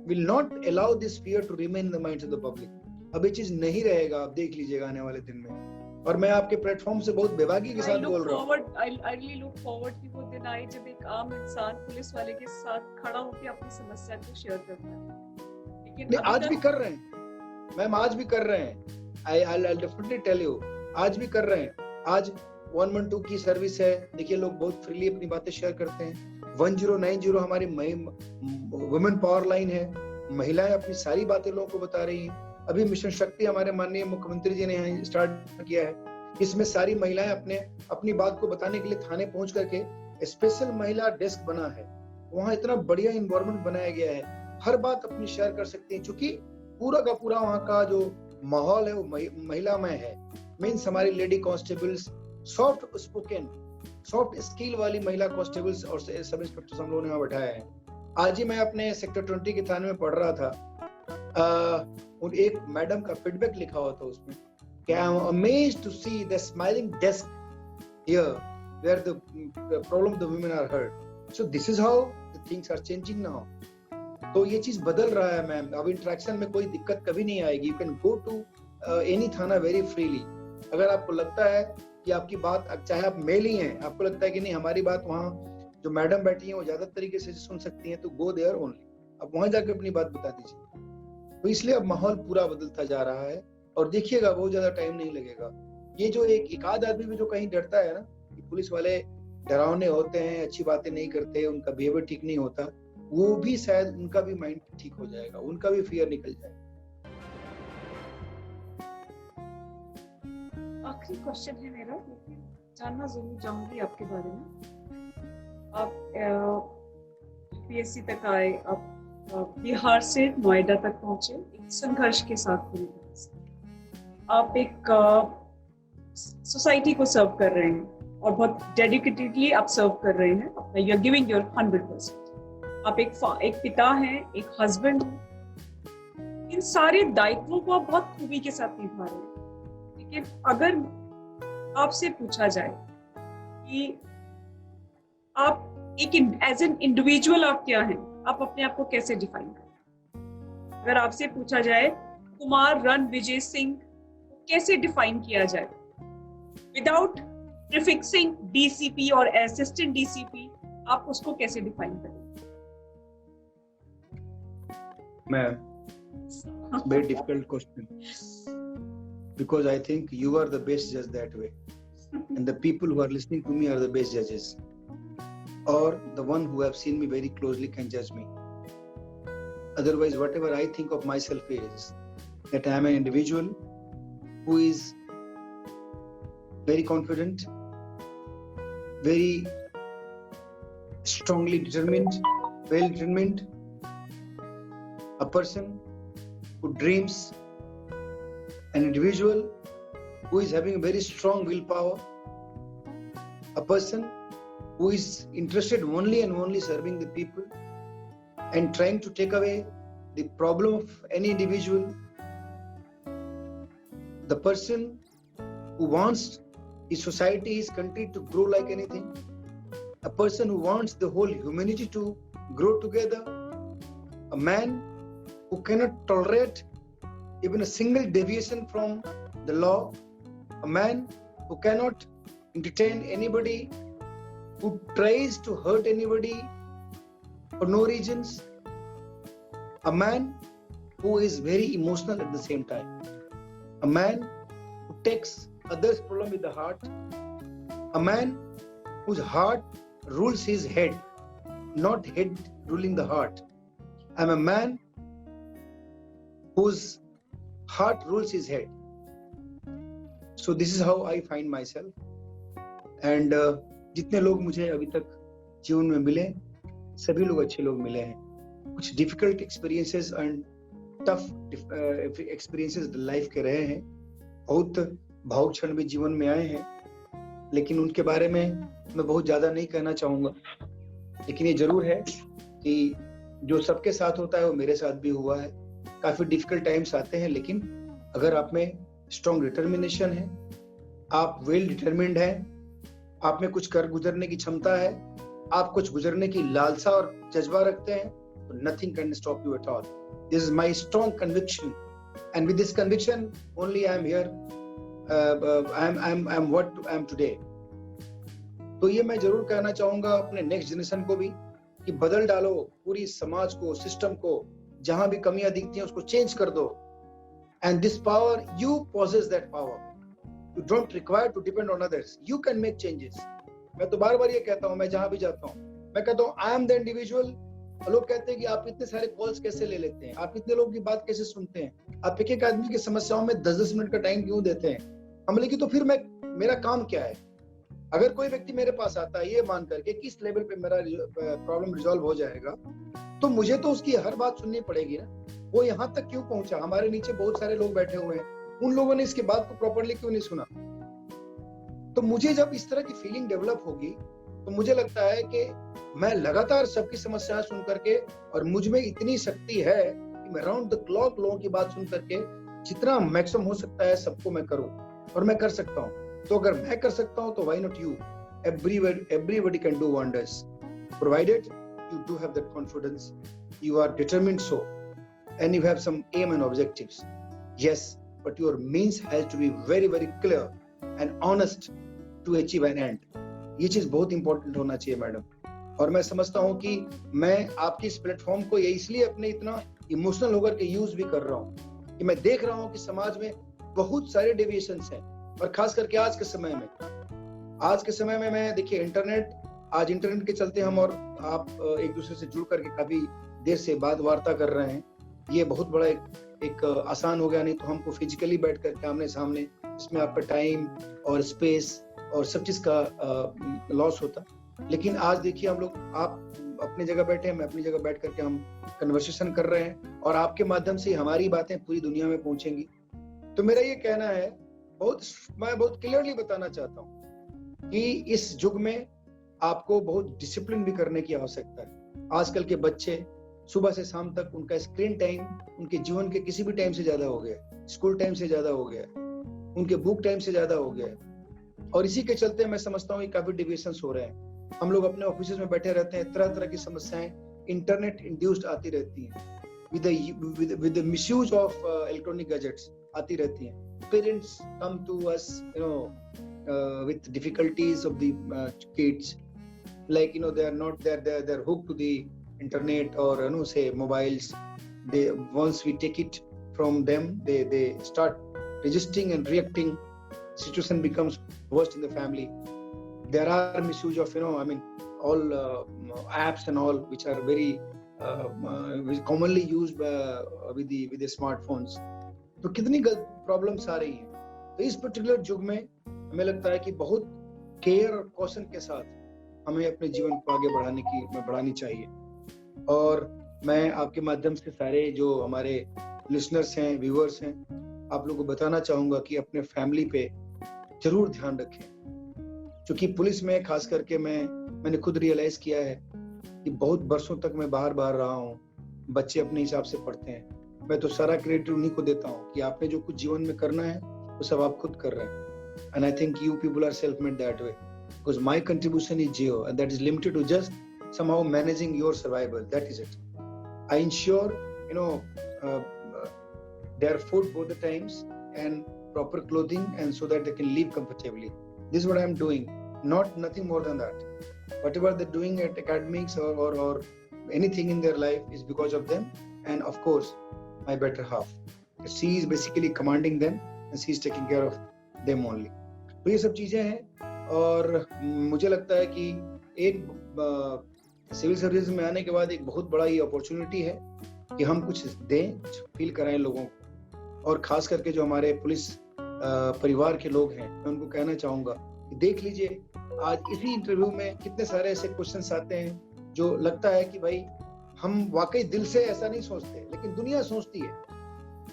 will not allow this fear to remain in the minds of the public. अब ये चीज नहीं रहेगा, आप देख लीजिएगा आने वाले दिन में। और मैं आपके प्लेटफॉर्म से बहुत बेबाकी के साथ बोल रहा हूँ। I really look forward कि वो दिन आए जब एक आम इंसान पुलिस वाले के साथ खड़ा होकर अपनी समस्या को शेयर करता है। लेकिन आज भी कर रहे हैं मैम, आज भी कर रहे हैं। I'll definitely tell you, आज भी कर रहे हैं। आज 112 की सर्विस है, देखिए लोग बहुत फ्रीली अपनी बातें शेयर करते हैं। 1090 हमारी वुमेन पावर लाइन है, महिलाएं अपनी सारी बातें लोगों को बता रही हैं। अभी मिशन शक्ति हमारे माननीय मुख्यमंत्री जी ने यहाँ स्टार्ट किया है, इसमें सारी महिलाएं अपनी बात को बताने के लिए थाने पहुंच करके स्पेशल महिला डेस्क बना है। वहाँ इतना बढ़िया इन्वायरमेंट बनाया गया है, हर बात अपनी शेयर कर सकती है, क्योंकि पूरा का पूरा वहाँ का जो माहौल है वो महिलामय है। मीन्स हमारी lady constables, soft spoken, soft skill वाली महिला कांस्टेबल्स और सब इंस्पेक्टर्स हम लोगों ने वहाँ बैठाया है। आज ही मैं अपने सेक्टर 20 के थाने में पढ़ रहा था, और एक मैडम का फीडबैक लिखा हुआ था उसमें कि I am amazed to see the smiling desk here where the problem the women are heard. So this is how the things are changing now. तो ये चीज बदल रहा है मैम। अब इंटरेक्शन में कोई दिक्कत कभी नहीं आएगी। You can go to any thana very freely. अगर आपको लगता है कि आपकी बात, चाहे आप मेल ही हैं, आपको लगता है कि नहीं हमारी बात वहाँ जो मैडम बैठी हैं वो ज्यादा तरीके से सुन सकती हैं, तो गो देयर ओनली, आप वहां जाकर अपनी बात बता दीजिए। तो इसलिए अब माहौल पूरा बदलता जा रहा है, और देखिएगा बहुत ज्यादा टाइम नहीं लगेगा। ये जो एक आध आदमी भी जो कहीं डरता है ना कि पुलिस वाले डरावने होते हैं, अच्छी बातें नहीं करते, उनका बिहेवियर ठीक नहीं होता, वो भी शायद उनका भी माइंड ठीक हो जाएगा, उनका भी फियर निकल जाएगा। आखिरी क्वेश्चन है मेरा, लेकिन जानना जरूर चाहूंगी आपके बारे में। आप पीएससी तक आए, आप बिहार से नोएडा तक पहुंचे एक संघर्ष के साथ पूरी तरह से। आप एक सोसाइटी को सर्व कर रहे हैं और बहुत डेडिकेटेडली आप सर्व कर रहे हैं अपना, यू आर गिविंग योर 100%। आप एक पिता हैं, एक हस्बैंड हैं। इन सारे दायित्वों को आप बहुत खूबी के साथ निभा रहे हैं। लेकिन अगर आपसे पूछा जाए कि आप एक एज एन इंडिविजुअल आप क्या हैं, आप अपने आप को कैसे डिफाइन करें? अगर आपसे पूछा जाए कुमार रणविजय सिंह को कैसे डिफाइन किया जाए विदाउट प्रीफिक्सिंग डीसीपी और असिस्टेंट डीसीपी, आप उसको कैसे डिफाइन करें? Ma'am, very difficult question, because I think you are the best judge that way, and the people who are listening to me are the best judges, or the one who have seen me very closely can judge me. Otherwise, whatever I think of myself is that I am an individual who is very confident, very strongly determined, well determined, a person who dreams, an individual who is having a very strong willpower, a person who is interested only and only serving the people and trying to take away the problem of any individual, the person who wants his society, his country to grow like anything, a person who wants the whole humanity to grow together, a man who cannot tolerate even a single deviation from the law, a man who cannot entertain anybody who tries to hurt anybody for no reasons, a man who is very emotional at the same time, a man who takes others' problem with the heart, a man whose heart rules his head, not head ruling the heart. I'm a man whose heart rules his head. So this is how I find myself. And जितने लोग मुझे अभी तक जीवन में मिले, सभी लोग अच्छे लोग मिले हैं। कुछ difficult experiences and tough experiences life के रहे हैं, बहुत भावुक क्षण भी जीवन में आए हैं, लेकिन उनके बारे में मैं बहुत ज्यादा नहीं कहना चाहूंगा। लेकिन ये जरूर है कि जो सबके साथ होता है वो मेरे साथ भी हुआ है, काफी डिफिकल्ट टाइम्स आते हैं, लेकिन अगर आप में स्ट्रॉन्ग डिटर्मिनेशन है, आप वेल डिटरमिन्ड है, आप में कुछ कर गुजरने की क्षमता है, आप कुछ गुजरने की लालसा और जज्बा रखते हैं, तो nothing can stop you at all. This is my strong conviction, and with this conviction only I am here, I am what I am today. तो ये मैं जरूर कहना चाहूंगा अपने नेक्स्ट जनरेशन को भी कि बदल डालो पूरी समाज को, सिस्टम को, जहां भी कमियां दिखती हैं उसको चेंज कर दो. And this power, you possess that power. You don't require to depend on others. You can make changes. मैं तो बार बार ये कहता हूँ, मैं जहां भी जाता हूँ मैं कहता हूँ आई एम द इंडिविजुअल. लोग कहते हैं कि आप इतने सारे कॉल्स कैसे ले लेते हैं, आप इतने लोगों की बात कैसे सुनते हैं, आप एक एक आदमी की समस्याओं में 10-10 मिनट का टाइम क्यों देते हैं. हम बोले कि तो फिर मेरा काम क्या है. अगर कोई व्यक्ति मेरे पास आता है ये मान करके कि इस लेवल पे मेरा प्रॉब्लम रिजॉल्व हो जाएगा, तो मुझे तो उसकी हर बात सुननी पड़ेगी ना. वो यहाँ तक क्यों पहुंचा, हमारे नीचे बहुत सारे लोग बैठे हुए हैं, उन लोगों ने इसकी बात को प्रॉपर्ली क्यों नहीं सुना. तो मुझे जब इस तरह की फीलिंग डेवलप होगी तो मुझे लगता है कि मैं लगातार सबकी समस्याएं सुन करके, और मुझ में इतनी शक्ति है कि मैं राउंड द क्लॉक लोगों की बात सुन करके जितना मैक्सिमम हो सकता है सबको मैं करूं, और मैं कर सकता हूं. तो अगर मैं कर सकता हूं तो why not you. Everybody can do wonders, provided you do have that confidence, you are determined so, and you have some aim and objectives. Yes, but your means has to be very very clear and honest to achieve an end. ये चीज बहुत important होना चाहिए madam. और मैं समझता हूँ कि मैं आपकी इस प्लेटफॉर्म को ये इसलिए अपने इतना इमोशनल होकर के यूज भी कर रहा हूँ कि मैं देख रहा हूँ कि समाज में बहुत सारे डेविएशंस हैं, और खास करके आज के समय में मैं देखिए इंटरनेट के चलते हम और आप एक दूसरे से जुड़ करके काफी देर से बात वार्ता कर रहे हैं. ये बहुत बड़ा एक आसान हो गया. नहीं तो हमको फिजिकली बैठ करके आमने सामने, इसमें आपका टाइम और स्पेस और सब चीज का लॉस होता. लेकिन आज देखिए हम लोग, आप अपनी जगह बैठे हैं, मैं अपनी जगह बैठ करके हम कन्वर्सेशन कर रहे हैं, और आपके माध्यम से हमारी बातें पूरी दुनिया में पहुंचेंगी. तो मेरा ये कहना है, मैं बहुत क्लियरली बताना चाहता हूँ कि इस युग में आपको बहुत डिसिप्लिन भी करने की आवश्यकता है. आजकल के बच्चे सुबह से शाम तक उनका स्क्रीन टाइम उनके जीवन के किसी भी टाइम से ज्यादा हो गया, स्कूल टाइम से ज्यादा हो गया, उनके बुक टाइम से ज्यादा हो गया. और इसी के चलते मैं समझता हूँ काफी डिविएशंस हो रहे हैं. हम लोग अपने ऑफिस में बैठे रहते हैं, तरह तरह की समस्याएं इंटरनेट इंड्यूस्ड आती रहती हैं, with the misuse of electronic gadgets आती रहती हैं. Parents come to us with difficulties of the kids, like they're hooked to the internet or say mobiles. They, once we take it from them, they start resisting and reacting. Situation becomes worst in the family. There are misuse of all apps and all which are very commonly used with the smartphones. तो कितनी problems आ रही हैं. तो इस particular युग में हमें लगता है कि बहुत केयर और कॉशन के साथ हमें अपने जीवन को आगे बढ़ानी चाहिए. और मैं आपके माध्यम से सारे जो हमारे लिसनर्स हैं, व्यूअर्स हैं, आप लोगों को बताना चाहूंगा कि अपने फैमिली पे जरूर ध्यान रखें. क्योंकि पुलिस में खास करके मैंने खुद रियलाइज किया है कि बहुत बरसों तक मैं बाहर रहा हूँ. बच्चे अपने हिसाब से पढ़ते हैं, मैं तो सारा क्रेडिट उन्हीं को देता हूँ कि आपने जो कुछ जीवन में करना है वो सब आप खुद कर रहे हैं. And I think you people are self-made that way, because my contribution is zero, and that is limited to just somehow managing your survival. That is it. I ensure their food both the times and proper clothing, and so that they can live comfortably. This is what I am doing. Nothing more than that. Whatever they're doing at academics or anything in their life is because of them, and of course my better half. She is basically commanding them, and she is taking care of them only. तो ये सब चीजें हैं, और मुझे लगता है कि एक सिविल सर्विस में आने के बाद एक बहुत बड़ा ये अपॉर्चुनिटी है कि हम कुछ दें, फील कराएं लोगों को. और खास करके जो हमारे पुलिस परिवार के लोग हैं, मैं उनको कहना चाहूंगा कि देख लीजिए आज इसी इंटरव्यू में कितने सारे ऐसे क्वेश्चंस आते हैं जो लगता है कि भाई हम वाकई दिल से ऐसा नहीं सोचते, लेकिन दुनिया सोचती है.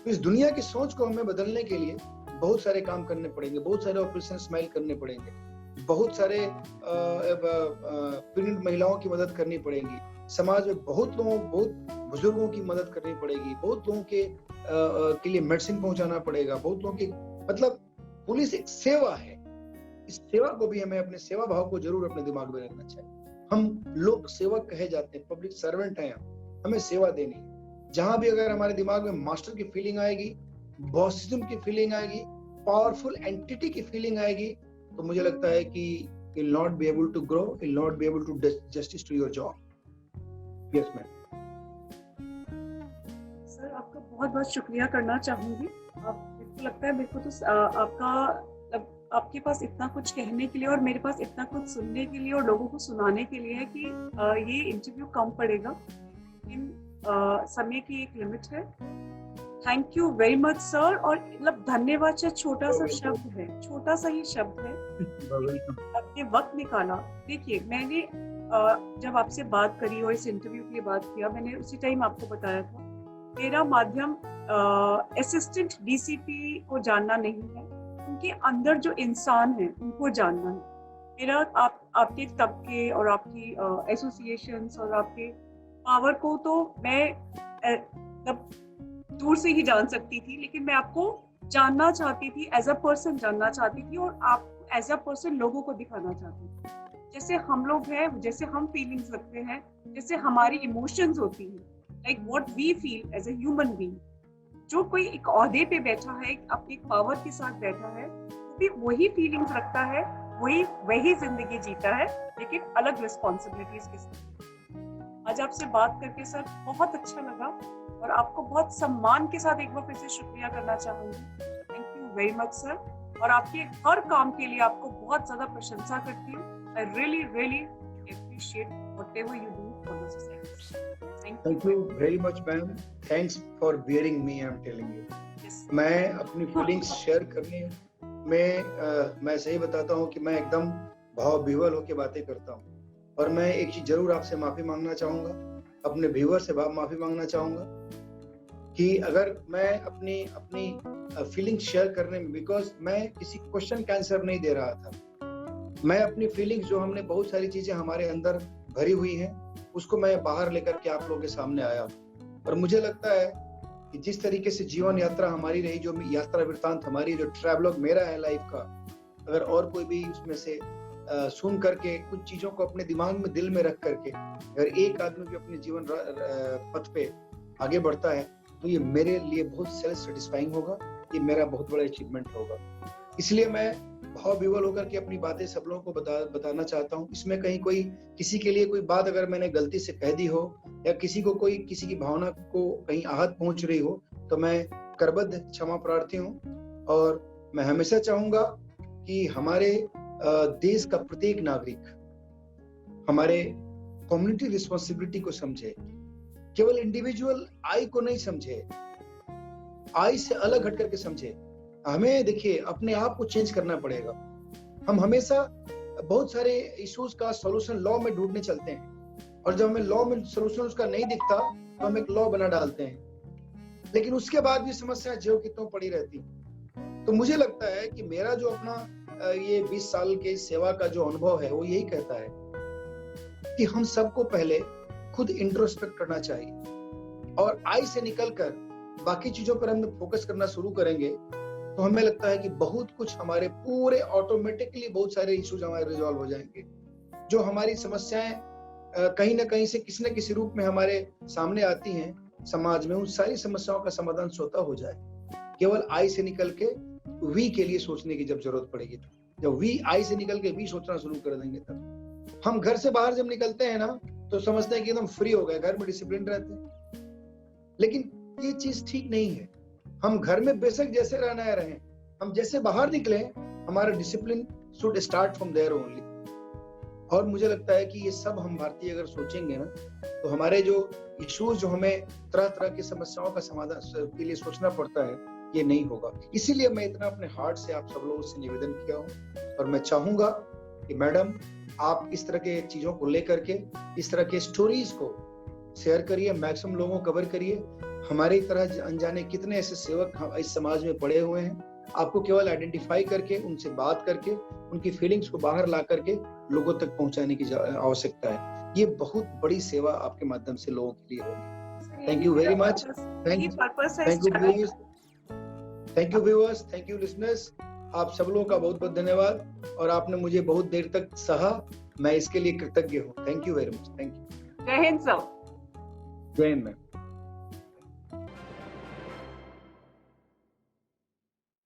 तो इस दुनिया की सोच को हमें बदलने के लिए बहुत सारे काम करने पड़ेंगे, बहुत सारे ऑपरेशन स्माइल करने पड़ेंगे. बहुत सारे प्रेग्नेंट महिलाओं की मदद करनी पड़ेगी, समाज में बहुत बुजुर्गों की मदद करनी पड़ेगी, बहुत लोगों के लिए मेडिसिन पहुंचाना पड़ेगा, बहुत लोगों की, मतलब पुलिस एक सेवा है। इस सेवा को भी हमें, अपने सेवा भाव को जरूर अपने दिमाग में रखना चाहिए। हम लोग सेवक कहे जाते हैं, पब्लिक सर्वेंट हैं, हमें सेवा देनी है। जहां भी अगर हमारे दिमाग में मास्टर की फीलिंग आएगी, बॉसिज्म की फीलिंग आएगी, पावरफुल एंटिटी की फीलिंग आएगी, तो मुझे लगता है कि you'll not be able to grow, you'll not be able to do justice to your job. Yes, ma'am. Sir आपका बहुत बहुत शुक्रिया करना चाहूंगी। आप, मेरे को लगता है, मेरे को तो आपका, आपके पास इतना कुछ कहने के लिए और मेरे पास इतना कुछ सुनने के लिए और लोगों को सुनाने के लिए है कि ये इंटरव्यू कम पड़ेगा, इन समय की एक लिमिट है। Thank you very much sir. और मतलब धन्यवाद से छोटा सा शब्द है, छोटा सा ही शब्द है, आपने वक्त निकाला। देखिए, मैंने जब आपसे बात करी और इस इंटरव्यू के लिए बात किया, मैंने उसी टाइम आपको बताया था मेरा माध्यम असिस्टेंट डीसीपी को जानना नहीं है, उनके अंदर जो इंसान है उनको जानना है। मेरा आपके तबके और आपकी एसोसिएशंस और आपके पावर को तो मैं दूर से ही जान सकती थी, लेकिन मैं आपको जानना चाहती थी, एज अ पर्सन जानना चाहती थी, और आप एज अ पर्सन लोगों को दिखाना चाहती थी। जैसे हम लोग हैं, जैसे हम फीलिंग्स रखते हैं, जैसे हमारी इमोशंस होती हैं, like what we feel as a human being. जो कोई एक ओहदे पे बैठा है, अपनी पावर के साथ बैठा है, भी वही फीलिंग्स रखता है, वही जिंदगी जीता है, लेकिन अलग रिस्पॉन्सिबिलिटीज के साथ। आज आपसे बात करके सर बहुत अच्छा लगा, और आपको बहुत सम्मान के साथ एक बार फिर से शुक्रिया करना चाहूंगी। Thank you very much sir. और आपके हर काम के लिए आपको बहुत ज्यादा प्रशंसा करती हूँ। I really really appreciate whatever you do for the society. Thank you very much, ma'am. Thanks for bearing me. I'm telling you. Yes. मैं अपनी फीलिंग्स शेयर करने में मैं सही बताता हूँ कि मैं एकदम भाव विह्वल होकर बातें करता हूँ। और मैं एक चीज जरूर आपसे माफी मांगना चाहूंगा, अपने व्यूअर से माफी मांगना चाहूंगा कि अगर मैं अपनी फीलिंग शेयर करने में, बिकॉज मैं किसी क्वेश्चन का आंसर नहीं दे रहा था, मैं अपनी फीलिंग्स, जो हमने बहुत सारी चीजें हमारे अंदर भरी हुई हैं, उसको मैं बाहर लेकर के आप लोगों के सामने आया। और मुझे लगता है कि जिस तरीके से जीवन यात्रा हमारी रही, जो यात्रा वृत्तांत हमारी, जो ट्रैवलॉग मेरा है लाइफ का, अगर और कोई भी उसमें से सुन करके कुछ चीजों को अपने दिमाग में, दिल में रख करके अगर एक आदमी भी अपने जीवन पथ पे आगे बढ़ता है, तो ये मेरे लिए बहुत सेल्फ सेटिस्फाइंग होगा, ये मेरा बहुत बड़ा अचीवमेंट होगा। इसलिए मैं भाव विह्वल होकर के अपनी बातें सब लोगों को बताना चाहता हूँ। इसमें कहीं कोई, किसी के लिए कोई बात अगर मैंने गलती से कह दी हो, या किसी की भावना को कहीं आहत पहुंच रही हो, तो मैं करबद्ध क्षमा प्रार्थी हूँ। और मैं हमेशा चाहूंगा कि हमारे देश का प्रत्येक नागरिक हमारे कम्युनिटी रिस्पॉन्सिबिलिटी को समझे, केवल इंडिविजुअल आई को नहीं समझे, आई से अलग हट करके समझे। हमें देखिए अपने आप को चेंज करना पड़ेगा। हम हमेशा बहुत सारे इश्यूज का सॉल्यूशन लॉ में ढूंढने चलते हैं, और जब हमें लॉ में सॉल्यूशन उसका नहीं दिखता तो हम एक लॉ बना डालते हैं, लेकिन उसके बाद भी समस्या ज्यों की त्यों पड़ी रहती। तो मुझे लगता है कि मेरा जो अपना ये 20 साल के सेवा का जो अनुभव है, वो यही कहता है कि हम सबको पहले खुद इंट्रोस्पेक्ट करना चाहिए, और आई से निकलकर बाकी चीजों पर हम फोकस करना शुरू करेंगे, तो हमें लगता है कि बहुत कुछ हमारे पूरे ऑटोमेटिकली, बहुत सारे इश्यूज हमारे रिजॉल्व हो जाएंगे। जो हमारी समस्याएं कहीं ना कहीं से किसी न किसी रूप में हमारे सामने आती हैं समाज में, उन सारी समस्याओं का समाधान स्वतः हो जाए। केवल आई से निकल के वी के लिए सोचने की जब जरूरत पड़ेगी, जब वी आई से निकल के वी सोचना शुरू कर देंगे, तब हम घर से बाहर जब निकलते हैं ना, तो समझते हैं कि एकदम फ्री हो गए, घर में डिसिप्लिन रहते हैं। लेकिन ये चीज ठीक नहीं है। हम घर में बेशक जैसे रहना है रहें, हम जैसे बाहर निकले, हमारा discipline should start from there only. और मुझे लगता है कि ये सब हम भारतीय अगर सोचेंगे ना, तो हमारे जो इश्यूज, जो हमें तरह तरह की समस्याओं का समाधान के लिए सोचना पड़ता है, ये नहीं होगा। इसीलिए मैं इतना अपने हार्ट से आप सब लोगों से निवेदन किया हूँ। और मैं चाहूंगा कि मैडम, आप इस तरह के चीजों को लेकर के, इस तरह के स्टोरीज को शेयर करिए, मैक्सिमम लोगों को कवर करिए। हमारी तरह अनजाने कितने ऐसे सेवक इस समाज में पड़े हुए हैं, आपको केवल आइडेंटिफाई करके, उनसे बात करके, उनकी फीलिंग्स को बाहर ला करके लोगों तक पहुंचाने की आवश्यकता है। ये बहुत बड़ी सेवा आपके माध्यम से लोगों के लिए होगी। Thank you very much. Thank you viewers, thank you listeners. आप सब लोगों का बहुत बहुत धन्यवाद और आपने मुझे बहुत देर तक सहा, मैं इसके लिए कृतज्ञ हूँ। Thank you very much. Thank you. जय हिंद सर। जय हिंद मैम।